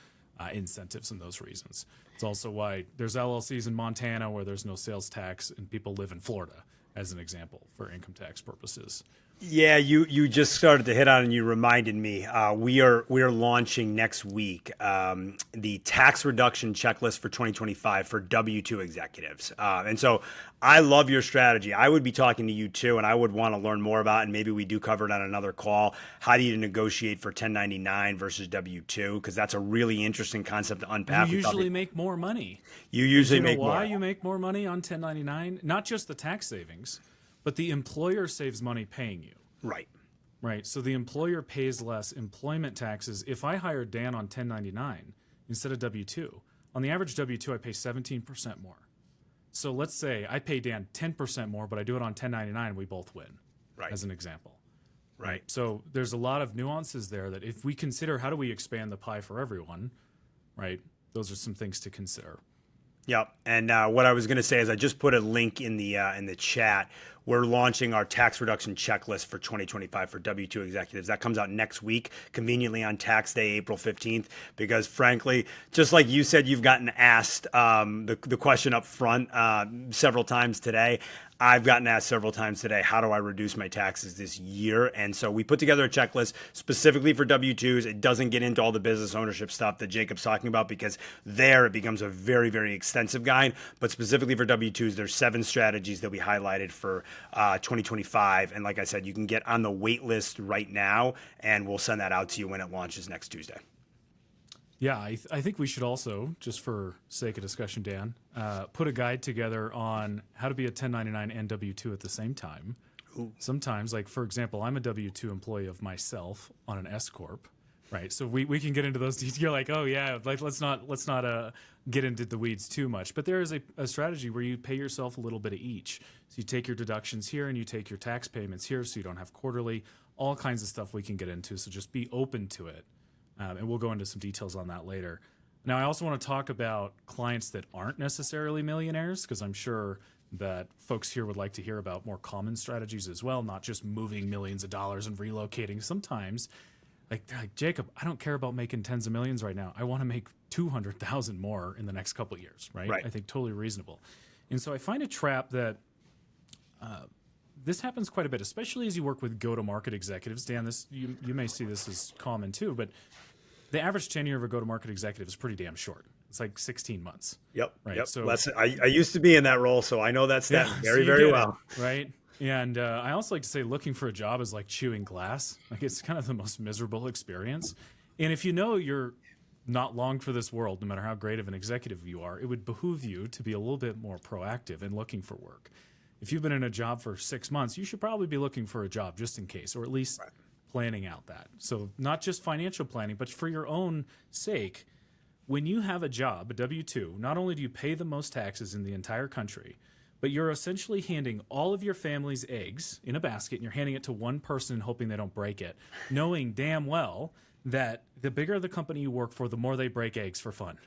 Speaker 2: incentives and those reasons. It's also why there's LLCs in Montana where there's no sales tax, and people live in Florida, as an example, for income tax purposes.
Speaker 1: Yeah, you just started to hit on and you reminded me. We are launching next week the tax reduction checklist for 2025 for W-2 executives. And so I love your strategy. I would be talking to you too, and I would want to learn more about, and maybe we do cover it on another call, how do you negotiate for 1099 versus W-2? Because that's a really interesting concept to unpack.
Speaker 2: You usually make more money.
Speaker 1: You usually make more.
Speaker 2: Why you make more money on 1099? Not just the tax savings, but the employer saves money paying you. Right. So the employer pays less employment taxes. If I hire Dan on 1099 instead of W-2, on the average W-2, I pay 17% more. So let's say I pay Dan 10% more, but I do it on 1099, we both win, as an example. Right. So there's a lot of nuances there that if we consider how do we expand the pie for everyone, right, those are some things to consider.
Speaker 1: Yep. And what I was going to say is I just put a link in the chat. We're launching our tax reduction checklist for 2025 for W-2 executives. That comes out next week, conveniently on tax day, April 15th, because frankly, just like you said, you've gotten asked the question up front several times today. I've gotten asked several times today, how do I reduce my taxes this year? And so we put together a checklist specifically for W-2s. It doesn't get into all the business ownership stuff that Jacob's talking about because there it becomes a very, very extensive guide. But specifically for W-2s, there's 7 strategies that we highlighted for 2025. And like I said, you can get on the wait list right now, and we'll send that out to you when it launches next Tuesday.
Speaker 2: Yeah, I think we should also, just for sake of discussion, Dan, put a guide together on how to be a 1099 and W-2 at the same time. Ooh. Sometimes, like for example, I'm a W-2 employee of myself on an S corp, right? So we can get into those details. You're like, oh yeah, like let's not get into the weeds too much. But there is a strategy where you pay yourself a little bit of each. So you take your deductions here and you take your tax payments here, so you don't have quarterly. All kinds of stuff we can get into. So just be open to it. And we'll go into some details on that later. Now, I also want to talk about clients that aren't necessarily millionaires, because I'm sure that folks here would like to hear about more common strategies as well, not just moving millions of dollars and relocating. Sometimes like Jacob, I don't care about making tens of millions right now. I want to make 200,000 more in the next couple of years, right?
Speaker 1: Right.
Speaker 2: I think totally reasonable. And so I find a trap that this happens quite a bit, especially as you work with go-to-market executives. Dan, this you may see this as common too, but the average tenure of a go-to-market executive is pretty damn short. It's like 16 months.
Speaker 1: Yep.
Speaker 2: Right.
Speaker 1: Yep.
Speaker 2: So
Speaker 1: I used to be in that role, so I know that stat very,
Speaker 2: so
Speaker 1: very
Speaker 2: get
Speaker 1: well.
Speaker 2: it, right? And I also like to say looking for a job is like chewing glass. Like it's kind of the most miserable experience. And if you know you're not long for this world, no matter how great of an executive you are, it would behoove you to be a little bit more proactive in looking for work. If you've been in a job for 6 months, you should probably be looking for a job just in case, or at least planning out that. So not just financial planning, but for your own sake, when you have a job, a W-2, not only do you pay the most taxes in the entire country, but you're essentially handing all of your family's eggs in a basket and you're handing it to one person and hoping they don't break it, knowing damn well that the bigger the company you work for, the more they break eggs for fun.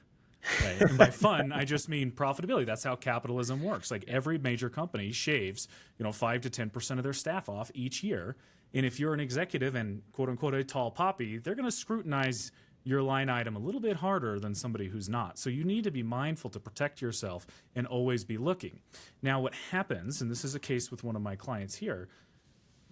Speaker 2: Right? And by fun, I just mean profitability. That's how capitalism works. Like every major company shaves, 5 to 10% of their staff off each year. And if you're an executive and quote unquote a tall poppy, they're going to scrutinize your line item a little bit harder than somebody who's not. So you need to be mindful to protect yourself and always be looking. Now, what happens, and this is a case with one of my clients here,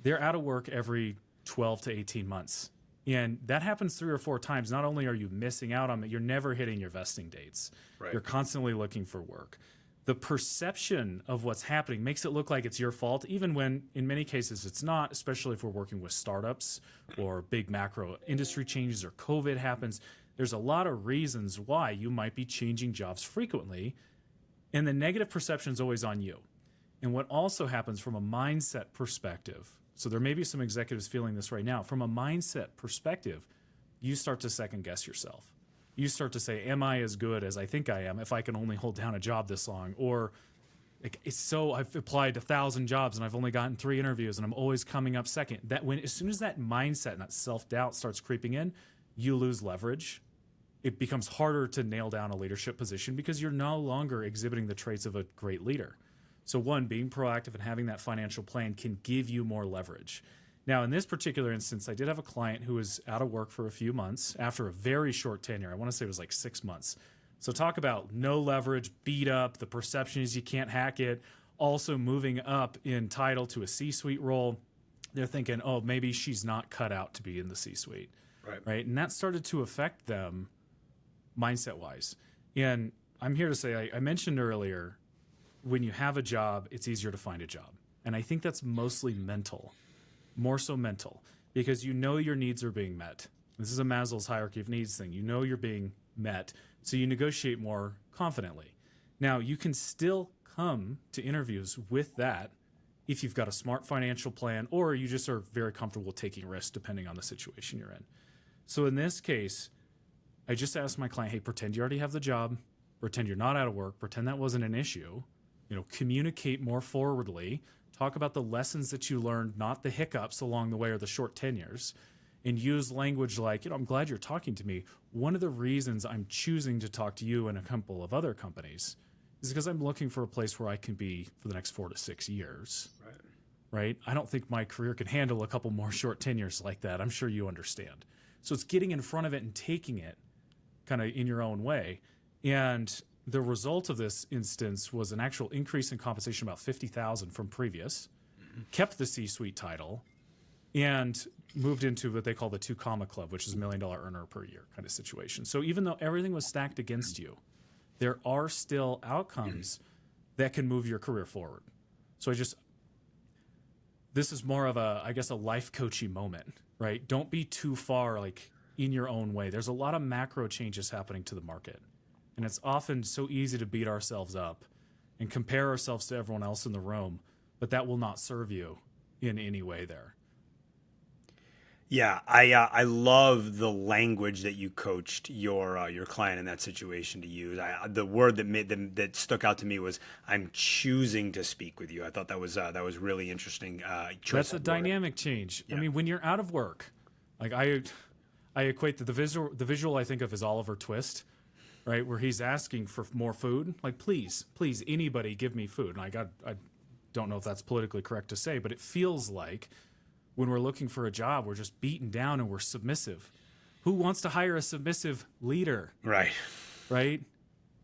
Speaker 2: they're out of work every 12 to 18 months. And that happens 3 or 4 times. Not only are you missing out on it, you're never hitting your vesting dates.
Speaker 1: Right.
Speaker 2: You're constantly looking for work. The perception of what's happening makes it look like it's your fault, even when in many cases it's not, especially if we're working with startups or big macro industry changes or COVID happens. There's a lot of reasons why you might be changing jobs frequently, and the negative perception is always on you. And what also happens from a mindset perspective, so there may be some executives feeling this right now, from a mindset perspective, you start to second guess yourself. You start to say, am I as good as I think I am if I can only hold down a job this long? Or I've applied 1,000 jobs and I've only gotten 3 interviews and I'm always coming up second. As soon as that mindset and that self-doubt starts creeping in, you lose leverage. It becomes harder to nail down a leadership position because you're no longer exhibiting the traits of a great leader. So one, being proactive and having that financial plan can give you more leverage. Now, in this particular instance, I did have a client who was out of work for a few months after a very short tenure. I want to say it was like 6 months. So talk about no leverage, beat up, the perception is you can't hack it, also moving up in title to a C-suite role. They're thinking, oh, maybe she's not cut out to be in the C-suite. Right? And that started to affect them mindset-wise. And I'm here to say, I mentioned earlier, when you have a job, it's easier to find a job. And I think that's mostly mental, more so mental, because you know your needs are being met. This is a Maslow's hierarchy of needs thing. You know you're being met, so you negotiate more confidently. Now, you can still come to interviews with that if you've got a smart financial plan or you just are very comfortable taking risks depending on the situation you're in. So in this case, I just asked my client, hey, pretend you already have the job, pretend you're not out of work, pretend that wasn't an issue, communicate more forwardly, talk about the lessons that you learned, not the hiccups along the way or the short tenures, and use language like, I'm glad you're talking to me. One of the reasons I'm choosing to talk to you and a couple of other companies is because I'm looking for a place where I can be for the next 4 to 6 years. Right? I don't think my career can handle a couple more short tenures like that. I'm sure you understand. So it's getting in front of it and taking it kind of in your own way. And the result of this instance was an actual increase in compensation, about $50,000 from previous, kept the C-suite title, and moved into what they call the 2 comma club, which is $1 million earner per year kind of situation. So even though everything was stacked against you, there are still outcomes that can move your career forward. So this is more of a life coaching moment, right? Don't be too far in your own way. There's a lot of macro changes happening to the market. And it's often so easy to beat ourselves up and compare ourselves to everyone else in the room, but that will not serve you in any way there.
Speaker 1: Yeah, I love the language that you coached your client in that situation to use. The word that stuck out to me was, "I'm choosing to speak with you." I thought that was really interesting.
Speaker 2: That's a dynamic change. Yeah. I mean, when you're out of work, I equate the visual I think of as Oliver Twist, right, where he's asking for more food, like please, anybody give me food. And I don't know if that's politically correct to say, but it feels like when we're looking for a job, we're just beaten down and we're submissive. Who wants to hire a submissive leader?
Speaker 1: Right.
Speaker 2: Right?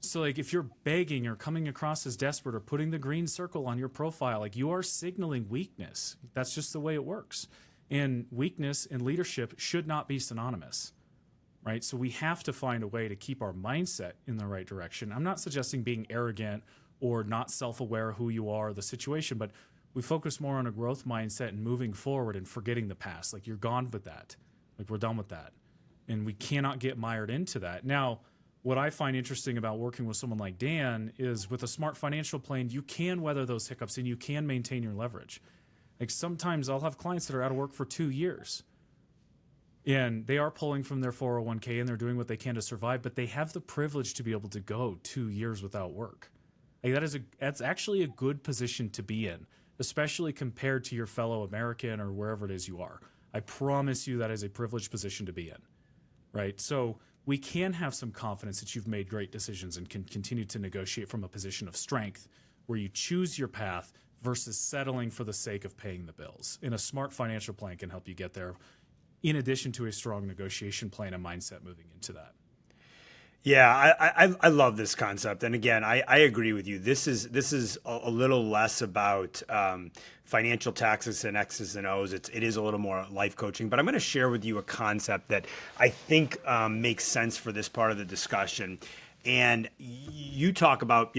Speaker 2: So like if you're begging or coming across as desperate or putting the green circle on your profile, like you are signaling weakness. That's just the way it works. And weakness and leadership should not be synonymous, right? So we have to find a way to keep our mindset in the right direction. I'm not suggesting being arrogant or not self-aware of who you are, the situation, but we focus more on a growth mindset and moving forward and forgetting the past. Like you're gone with that. Like we're done with that. And we cannot get mired into that. Now, what I find interesting about working with someone like Dan is with a smart financial plan, you can weather those hiccups and you can maintain your leverage. Like sometimes I'll have clients that are out of work for 2 years and they are pulling from their 401k and they're doing what they can to survive, but they have the privilege to be able to go 2 years without work. Like that's actually a good position to be in, especially compared to your fellow American or wherever it is you are. I promise you that is a privileged position to be in, right? So we can have some confidence that you've made great decisions and can continue to negotiate from a position of strength where you choose your path versus settling for the sake of paying the bills. And a smart financial plan can help you get there, in addition to a strong negotiation plan and mindset moving into that.
Speaker 1: Yeah, I love this concept, and again, I agree with you. This is a little less about financial taxes and X's and O's. It is a little more life coaching, but I'm going to share with you a concept that I think makes sense for this part of the discussion. And you talk about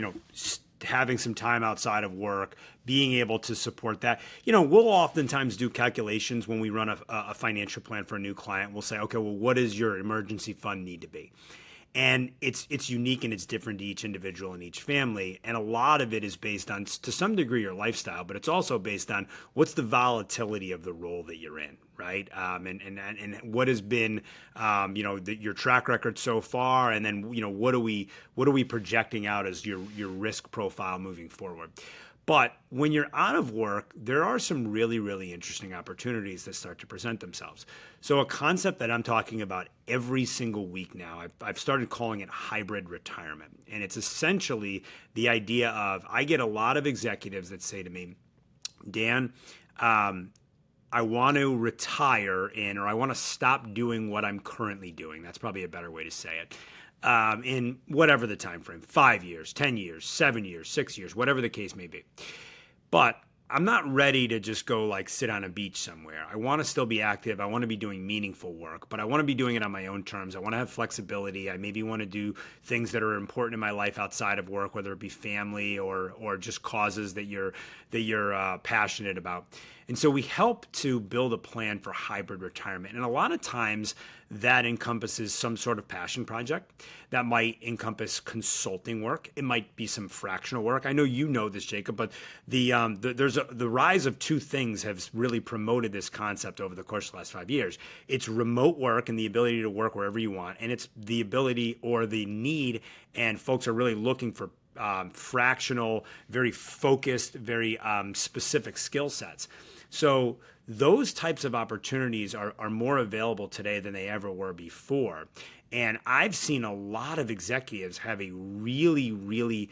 Speaker 1: having some time outside of work, being able to support that. We'll oftentimes do calculations when we run a financial plan for a new client. We'll say, okay, well, what does your emergency fund need to be? And it's unique and it's different to each individual and each family. And a lot of it is based on, to some degree, your lifestyle, but it's also based on what's the volatility of the role that you're in, right? And what has been, your track record so far, and then what are we projecting out as your risk profile moving forward. But when you're out of work, there are some really, really interesting opportunities that start to present themselves. So a concept that I'm talking about every single week now, I've started calling it hybrid retirement. And it's essentially the idea of, I get a lot of executives that say to me, Dan, I want to retire or I want to stop doing what I'm currently doing. That's probably a better way to say it. In whatever the time frame, 5 years, 10 years, 7 years, 6 years, whatever the case may be. But I'm not ready to just go sit on a beach somewhere. I want to still be active. I want to be doing meaningful work, but I want to be doing it on my own terms. I want to have flexibility. I maybe want to do things that are important in my life outside of work, whether it be family or just causes that you're passionate about. And so we help to build a plan for hybrid retirement. And a lot of times that encompasses some sort of passion project. That might encompass consulting work. It might be some fractional work. I know you know this, Jacob, but the rise of two things have really promoted this concept over the course of the last 5 years. It's remote work and the ability to work wherever you want. And it's the ability or the need, and folks are really looking for fractional, very focused, very specific skill sets. So those types of opportunities are more available today than they ever were before. And I've seen a lot of executives have a really, really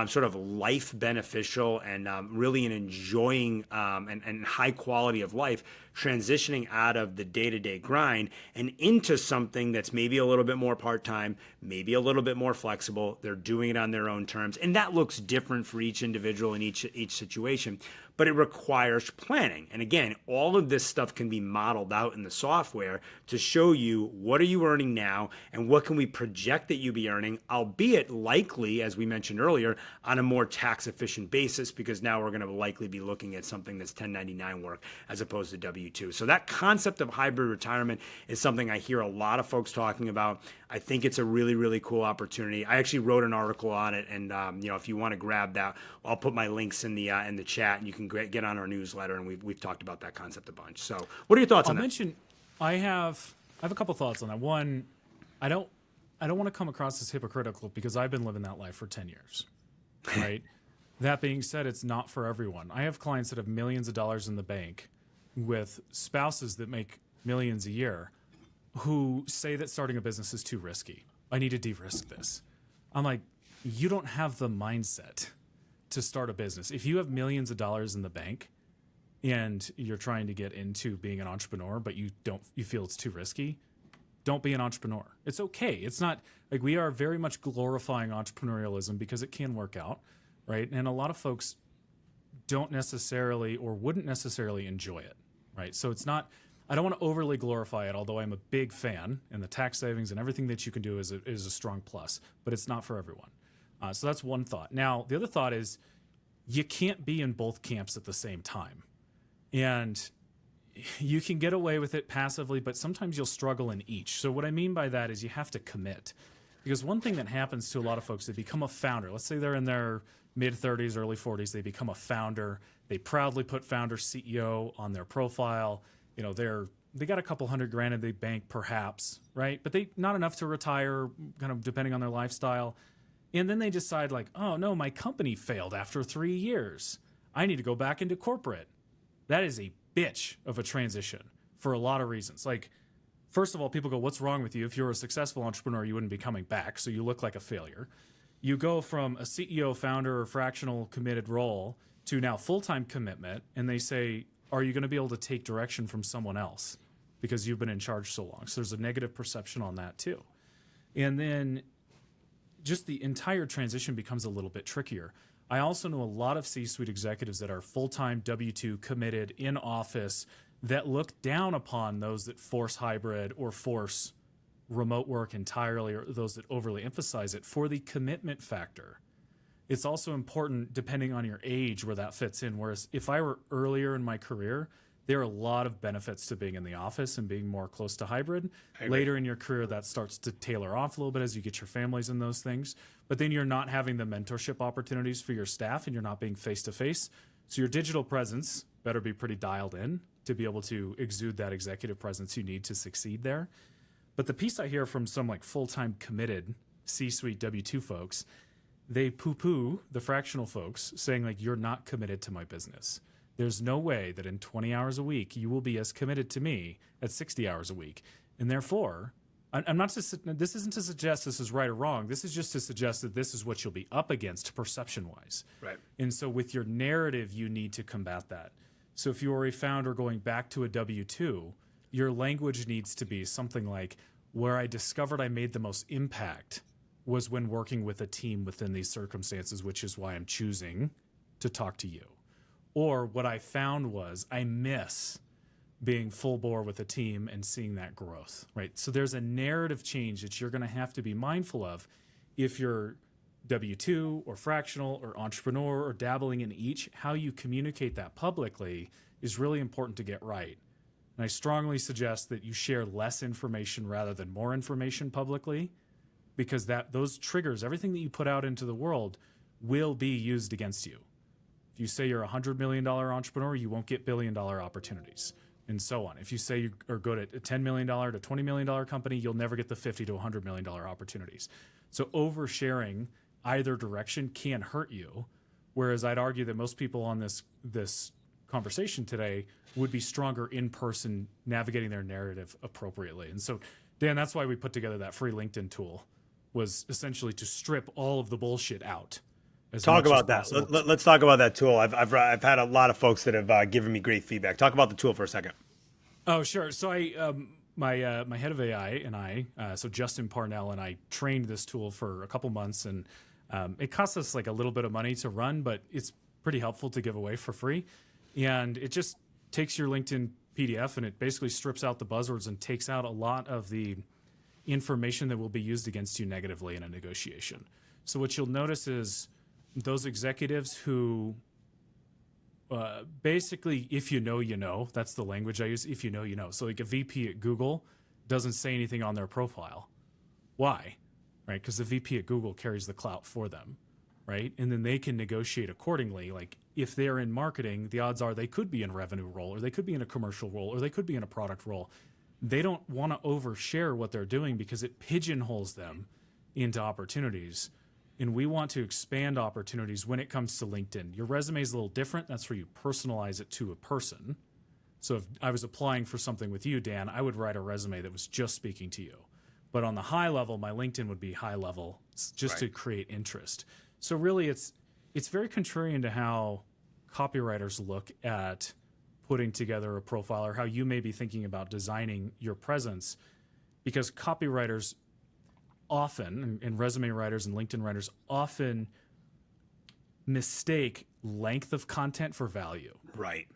Speaker 1: sort of life beneficial and really an enjoying and high quality of life transitioning out of the day-to-day grind and into something that's maybe a little bit more part-time, maybe a little bit more flexible. They're doing it on their own terms. And that looks different for each individual in each situation. But it requires planning. And again, all of this stuff can be modeled out in the software to show you what are you earning now and what can we project that you be earning, albeit likely, as we mentioned earlier, on a more tax efficient basis, because now we're going to likely be looking at something that's 1099 work as opposed to W-2. So that concept of hybrid retirement is something I hear a lot of folks talking about. I think it's a really, really cool opportunity. I actually wrote an article on it, and if you want to grab that, I'll put my links in the chat, and you can get on our newsletter. And we've talked about that concept a bunch. So, what are your thoughts on that?
Speaker 2: I have a couple thoughts on that. One, I don't want to come across as hypocritical because I've been living that life for 10 years, right? That being said, it's not for everyone. I have clients that have millions of dollars in the bank with spouses that make millions a year who say that starting a business is too risky. I need to de-risk this. I'm like, you don't have the mindset to start a business. If you have millions of dollars in the bank and you're trying to get into being an entrepreneur, but you feel it's too risky, don't be an entrepreneur. It's okay. It's not like we are very much glorifying entrepreneurialism because it can work out, right? And a lot of folks don't necessarily or wouldn't necessarily enjoy it, right? So it's not, I don't want to overly glorify it, although I'm a big fan, and the tax savings and everything that you can do is a strong plus, but it's not for everyone. So that's one thought. Now, the other thought is you can't be in both camps at the same time. And you can get away with it passively, but sometimes you'll struggle in each. So what I mean by that is you have to commit. Because one thing that happens to a lot of folks, they become a founder. Let's say they're in their mid-30s, early 40s. They become a founder. They proudly put founder CEO on their profile. You know, they got a couple $100,000 in the bank, perhaps, right? But they not enough to retire, kind of depending on their lifestyle. And then they decide, like, oh no, my company failed after 3 years. I need to go back into corporate. That is a bitch of a transition for a lot of reasons. Like, first of all, people go, what's wrong with you? If you're a successful entrepreneur, you wouldn't be coming back, so you look like a failure. You go from a CEO, founder, or fractional committed role to now full-time commitment, and they say, are you going to be able to take direction from someone else because you've been in charge so long? So there's a negative perception on that too. And then just the entire transition becomes a little bit trickier. I also know a lot of C-suite executives that are full-time W-2 committed in office that look down upon those that force hybrid or force remote work entirely, or those that overly emphasize it for the commitment factor. It's also important, depending on your age, where that fits in. Whereas if I were earlier in my career, there are a lot of benefits to being in the office and being more close to hybrid. Later in your career, that starts to tailor off a little bit as you get your families and those things. But then you're not having the mentorship opportunities for your staff, and you're not being face-to-face. So your digital presence better be pretty dialed in to be able to exude that executive presence you need to succeed there. But the piece I hear from some like full-time committed C-suite W-2 folks, they poo-poo the fractional folks saying like, you're not committed to my business. There's no way that in 20 hours a week, you will be as committed to me at 60 hours a week. And therefore, I'm not just, this isn't to suggest this is right or wrong. This is just to suggest that this is what you'll be up against perception-wise.
Speaker 1: Right.
Speaker 2: And so with your narrative, you need to combat that. So if you are a founder going back to a W-2, your language needs to be something like, where I discovered I made the most impact was when working with a team within these circumstances, which is why I'm choosing to talk to you. Or what I found was I miss being full bore with a team and seeing that growth, right? So there's a narrative change that you're going to have to be mindful of if you're W-2 or fractional or entrepreneur or dabbling in each. How you communicate that publicly is really important to get right. And I strongly suggest that you share less information rather than more information publicly, because those triggers, everything that you put out into the world will be used against you. If you say you're a $100 million entrepreneur, you won't get billion-dollar opportunities, and so on. If you say you are good at a $10 million to $20 million company, you'll never get the $50 to $100 million opportunities. So oversharing either direction can hurt you, whereas I'd argue that most people on this conversation today would be stronger in person, navigating their narrative appropriately. And so, Dan, that's why we put together that free LinkedIn tool, was essentially to strip all of the bullshit out.
Speaker 1: Talk about that. Let's talk about that tool. I've had a lot of folks that have given me great feedback. Talk about the tool for a second.
Speaker 2: Oh, sure. So my head of AI and I, so Justin Parnell and I, trained this tool for a couple months, and it costs us like a little bit of money to run, but it's pretty helpful to give away for free. And it just takes your LinkedIn PDF and it basically strips out the buzzwords and takes out a lot of the information that will be used against you negatively in a negotiation. So what you'll notice is those executives who basically, if you know, you know, that's the language I use. If you know, you know. So like a VP at Google doesn't say anything on their profile. Why? Right? Because the VP at Google carries the clout for them, right? And then they can negotiate accordingly. Like if they're in marketing, the odds are they could be in a revenue role, or they could be in a commercial role, or they could be in a product role. They don't want to overshare what they're doing because it pigeonholes them into opportunities. And we want to expand opportunities when it comes to LinkedIn. Your resume is a little different. That's where you personalize it to a person. So if I was applying for something with you, Dan, I would write a resume that was just speaking to you. But on the high level, my LinkedIn would be high level, just to create interest. So really, it's very contrarian to how copywriters look at putting together a profile or how you may be thinking about designing your presence, because copywriters often, and resume writers and LinkedIn writers often mistake length of content for value.
Speaker 1: Right.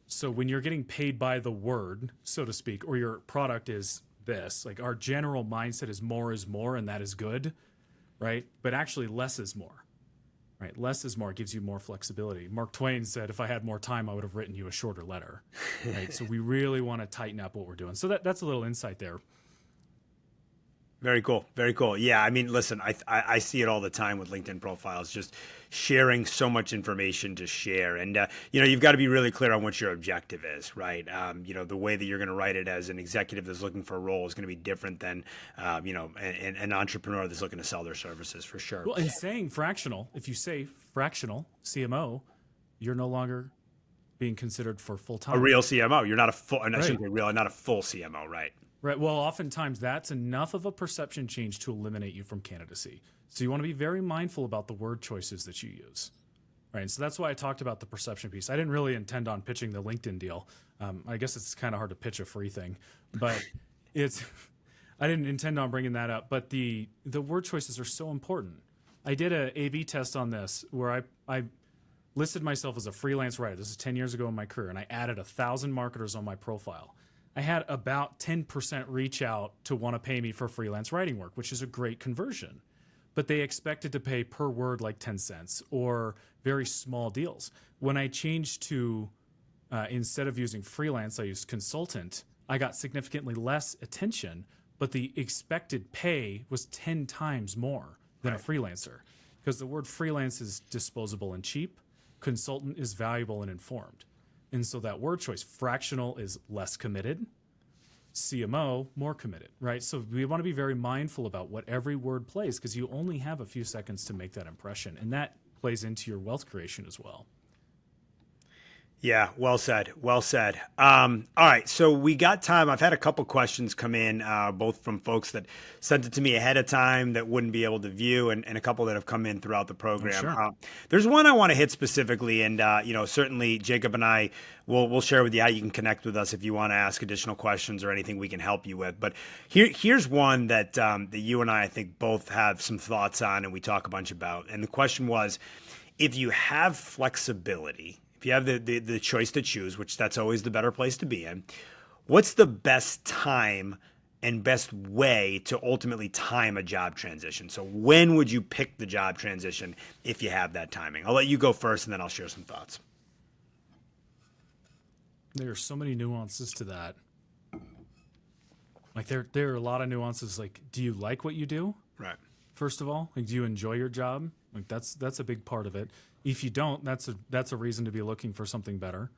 Speaker 2: So when you're getting paid by the word, so to speak, or your product is this, like our general mindset is more, and that is good, right? But actually less is more, right? Less is more. It gives you more flexibility. Mark Twain said, if I had more time, I would have written you a shorter letter, right? So we really want to tighten up what we're doing. So that's a little insight there.
Speaker 1: Very cool. Very cool. Yeah. I mean, listen, I see it all the time with LinkedIn profiles, just sharing so much information to share. And, you've got to be really clear on what your objective is, right? The way that you're going to write it as an executive that's looking for a role is going to be different than, an entrepreneur that's looking to sell their services, for sure.
Speaker 2: Well, and saying fractional, if you say fractional CMO, you're no longer being considered for full-time.
Speaker 1: A real CMO. You're not a full,
Speaker 2: Right.
Speaker 1: I shouldn't say real, not a full CMO, right?
Speaker 2: Right. Well, oftentimes that's enough of a perception change to eliminate you from candidacy. So you want to be very mindful about the word choices that you use. Right. And so that's why I talked about the perception piece. I didn't really intend on pitching the LinkedIn deal. I guess it's kind of hard to pitch a free thing, but I didn't intend on bringing that up. But the word choices are so important. I did a A/B test on this where I listed myself as a freelance writer. This is 10 years ago in my career, and I added 1,000 marketers on my profile. I had about 10% reach out to want to pay me for freelance writing work, which is a great conversion. But they expected to pay per word like 10 cents or very small deals. When I changed to, instead of using freelance, I used consultant, I got significantly less attention, but the expected pay was 10 times more than a freelancer. Because the word freelance is disposable and cheap, consultant is valuable and informed. And so that word choice, fractional is less committed, CMO more committed, right? So we want to be very mindful about what every word plays because you only have a few seconds to make that impression. And that plays into your wealth creation as well.
Speaker 1: Yeah, well said. Well said. All right, so we got time. I've had a couple questions come in, both from folks that sent it to me ahead of time that wouldn't be able to view, and a couple that have come in throughout the program.
Speaker 2: Oh, sure.
Speaker 1: There's one I want to hit specifically, and certainly Jacob and I will share with you how you can connect with us if you want to ask additional questions or anything we can help you with. But here's one that you and I think both have some thoughts on, and we talk a bunch about. And the question was, if you have flexibility, if you have the choice to choose, which that's always the better place to be in, what's the best time and best way to ultimately time a job transition? So when would you pick the job transition if you have that timing? I'll let you go first, and then I'll share some thoughts.
Speaker 2: There are so many nuances to that. Like there are a lot of nuances. Like, do you like what you do?
Speaker 1: Right.
Speaker 2: First of all, like, do you enjoy your job? Like that's a big part of it. If you don't, that's a reason to be looking for something better,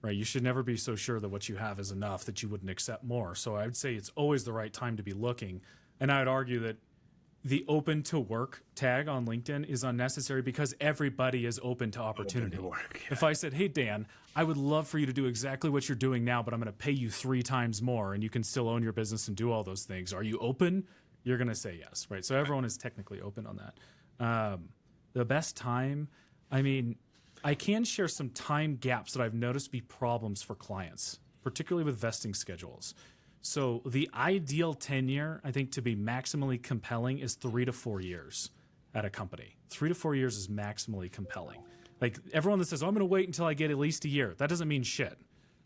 Speaker 2: right? You should never be so sure that what you have is enough that you wouldn't accept more. So I would say it's always the right time to be looking. And I would argue that the open to work tag on LinkedIn is unnecessary because everybody is open to opportunity.
Speaker 1: Open to work, yeah.
Speaker 2: If I said, hey, Dan, I would love for you to do exactly what you're doing now, but I'm going to pay you 3 times more and you can still own your business and do all those things. Are you open? You're going to say yes, right? So everyone is technically open on that. The best time, I mean, I can share some time gaps that I've noticed be problems for clients, particularly with vesting schedules. So the ideal tenure, I think, to be maximally compelling is 3 to 4 years at a company. 3 to 4 years is maximally compelling. Like everyone that says, oh, I'm going to wait until I get at least a year, that doesn't mean shit.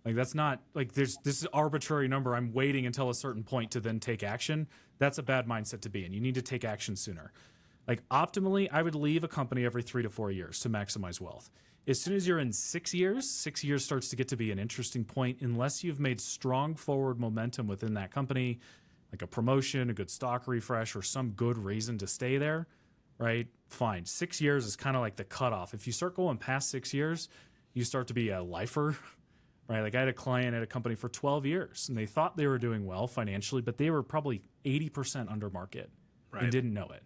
Speaker 2: Like that's not like this is an arbitrary number. I'm waiting until a certain point to then take action. That's a bad mindset to be in. You need to take action sooner. Like optimally, I would leave a company every 3 to 4 years to maximize wealth. As soon as you're in 6 years, 6 years starts to get to be an interesting point unless you've made strong forward momentum within that company, like a promotion, a good stock refresh, or some good reason to stay there, right? Fine. 6 years is kind of like the cutoff. If you start going past 6 years, you start to be a lifer, right? Like I had a client at a company for 12 years and they thought they were doing well financially, but they were probably 80% under market and didn't know it.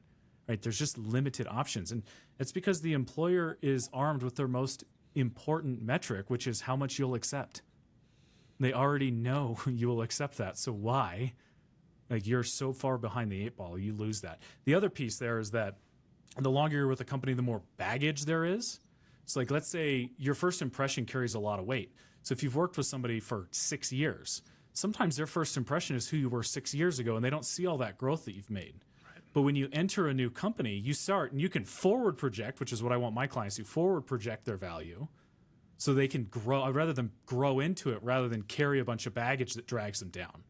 Speaker 2: Right? There's just limited options. And it's because the employer is armed with their most important metric, which is how much you'll accept. They already know you will accept that. So why? Like you're so far behind the 8 ball, you lose that. The other piece there is that the longer you're with a company, the more baggage there is. So like, let's say your first impression carries a lot of weight. So if you've worked with somebody for 6 years, sometimes their first impression is who you were 6 years ago, and they don't see all that growth that you've made. Right. But when you enter a new company, you start and you can forward project, which is what I want my clients to forward project their value so they can grow. I'd rather them grow into it rather than carry a bunch of baggage that drags them down.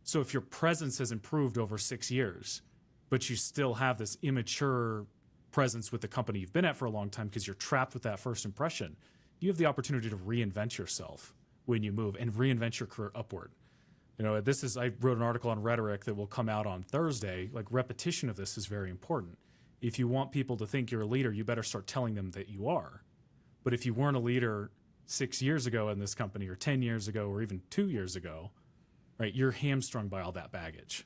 Speaker 2: So if your presence has improved over 6 years, but you still have this immature presence with the company you've been at for a long time because you're trapped with that first impression, you have the opportunity to reinvent yourself when you move and reinvent your career upward. I wrote an article on rhetoric that will come out on Thursday. Like, repetition of this is very important. If you want people to think you're a leader, you better start telling them that you are. But if you weren't a leader 6 years ago in this company, or 10 years ago, or even 2 years ago, right, you're hamstrung by all that baggage.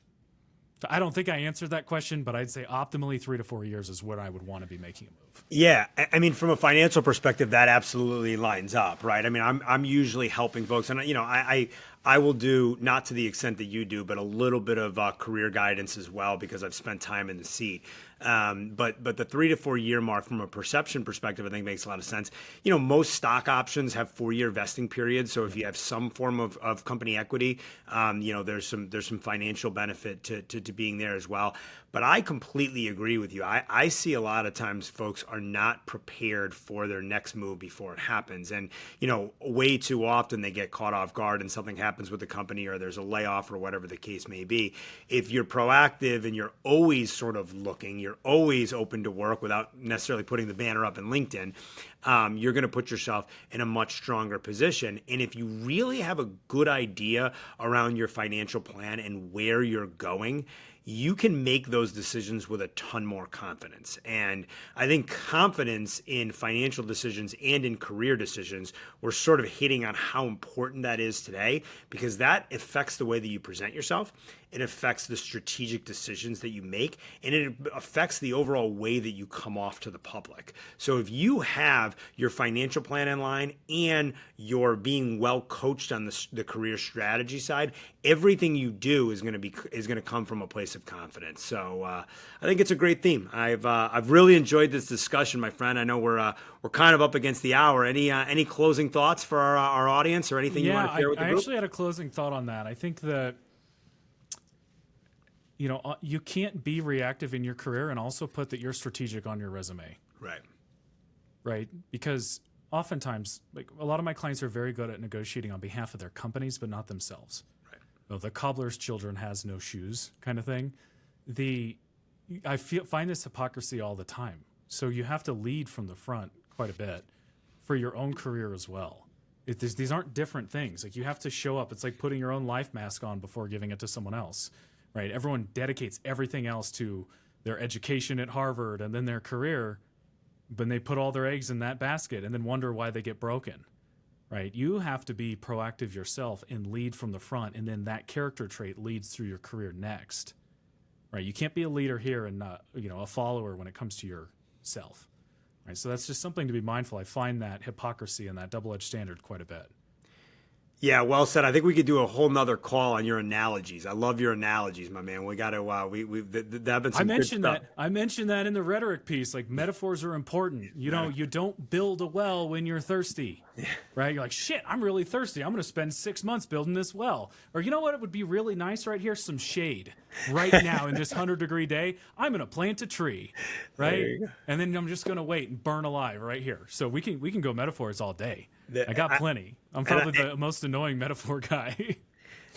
Speaker 2: So I don't think I answered that question, but I'd say optimally 3 to 4 years is what I would want to be making a move.
Speaker 1: Yeah, I mean, from a financial perspective, that absolutely lines up, right? I mean, I'm usually helping folks, and I will do, not to the extent that you do, but a little bit of career guidance as well, because I've spent time in the seat. But the 3 to 4 year mark from a perception perspective, I think makes a lot of sense. Most stock options have 4-year vesting periods. So if you have some form of company equity, there's some financial benefit to being there as well. But I completely agree with you. I see a lot of times folks are not prepared for their next move before it happens. And, way too often they get caught off guard and something happens with the company, or there's a layoff, or whatever the case may be. If you're proactive and you're always sort of looking, you're always open to work without necessarily putting the banner up in LinkedIn, you're going to put yourself in a much stronger position. And if you really have a good idea around your financial plan and where you're going, you can make those decisions with a ton more confidence. And I think confidence in financial decisions and in career decisions, we're sort of hitting on how important that is today, because that affects the way that you present yourself. It affects the strategic decisions that you make, and it affects the overall way that you come off to the public. So if you have your financial plan in line and you're being well coached on the career strategy side, everything you do is going to come from a place of confidence. So I think it's a great theme. I've really enjoyed this discussion, my friend. I know we're kind of up against the hour. Any closing thoughts for our audience, or anything you want to share with the group?
Speaker 2: I actually had a closing thought on that. I think that you can't be reactive in your career and also put that you're strategic on your resume. Right. Because oftentimes, like, a lot of my clients are very good at negotiating on behalf of their companies, but not themselves. Right. The cobbler's children has no shoes kind of thing. I find this hypocrisy all the time. So you have to lead from the front quite a bit for your own career as well. These aren't different things. Like, you have to show up. It's like putting your own life mask on before giving it to someone else. Right? Everyone dedicates everything else to their education at Harvard and then their career, but they put all their eggs in that basket and then wonder why they get broken. Right? You have to be proactive yourself and lead from the front, and then that character trait leads through your career next. Right? You can't be a leader here and not, a follower when it comes to yourself. Right? So that's just something to be mindful. I find that hypocrisy and that double-edged standard quite a bit.
Speaker 1: Yeah, well said. I think we could do a whole nother call on your analogies. I love your analogies, my man. We got to. That been some good stuff.
Speaker 2: I mentioned that in the rhetoric piece. Like, metaphors are important. You don't build a well when you're thirsty, right? You're like, shit, I'm really thirsty. I'm going to spend 6 months building this well. Or you know what? It would be really nice right here, some shade right now in this 100-degree day. I'm going to plant a tree, right? And then I'm just going to wait and burn alive right here. So we can go metaphors all day. I got plenty. I'm probably the most annoying metaphor guy.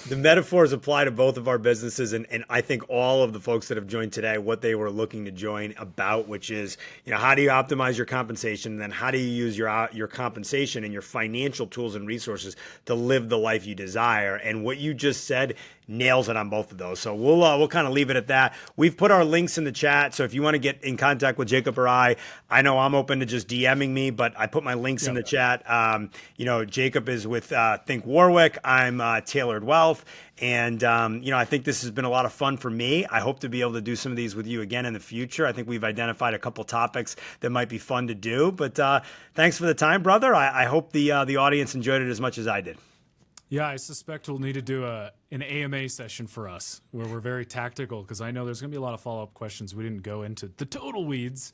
Speaker 1: The metaphors apply to both of our businesses, and I think all of the folks that have joined today, what they were looking to join about, which is, how do you optimize your compensation, and then how do you use your compensation and your financial tools and resources to live the life you desire. And what you just said nails it on both of those. So we'll kind of leave it at that. We've put our links in the chat, so if you want to get in contact with Jacob or I know I'm open to just DMing me, but I put my links in the chat. Jacob is with Think Warwick. I'm Tailored Wealth. And, I think this has been a lot of fun for me. I hope to be able to do some of these with you again in the future. I think we've identified a couple topics that might be fun to do. But thanks for the time, brother. I hope the audience enjoyed it as much as I did.
Speaker 2: Yeah, I suspect we'll need to do an AMA session for us where we're very tactical, because I know there's going to be a lot of follow-up questions. We didn't go into the total weeds,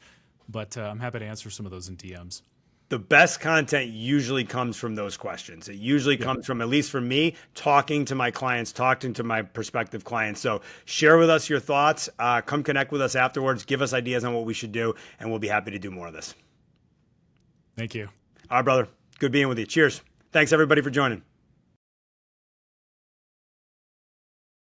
Speaker 2: but I'm happy to answer some of those in DMs.
Speaker 1: the best content usually comes from those questions. It usually comes from, at least for me, talking to my clients, talking to my prospective clients. So share with us your thoughts. Come connect with us afterwards. Give us ideas on what we should do, and we'll be happy to do more of this.
Speaker 2: Thank you.
Speaker 1: All right, brother. Good being with you. Cheers. Thanks, everybody, for joining.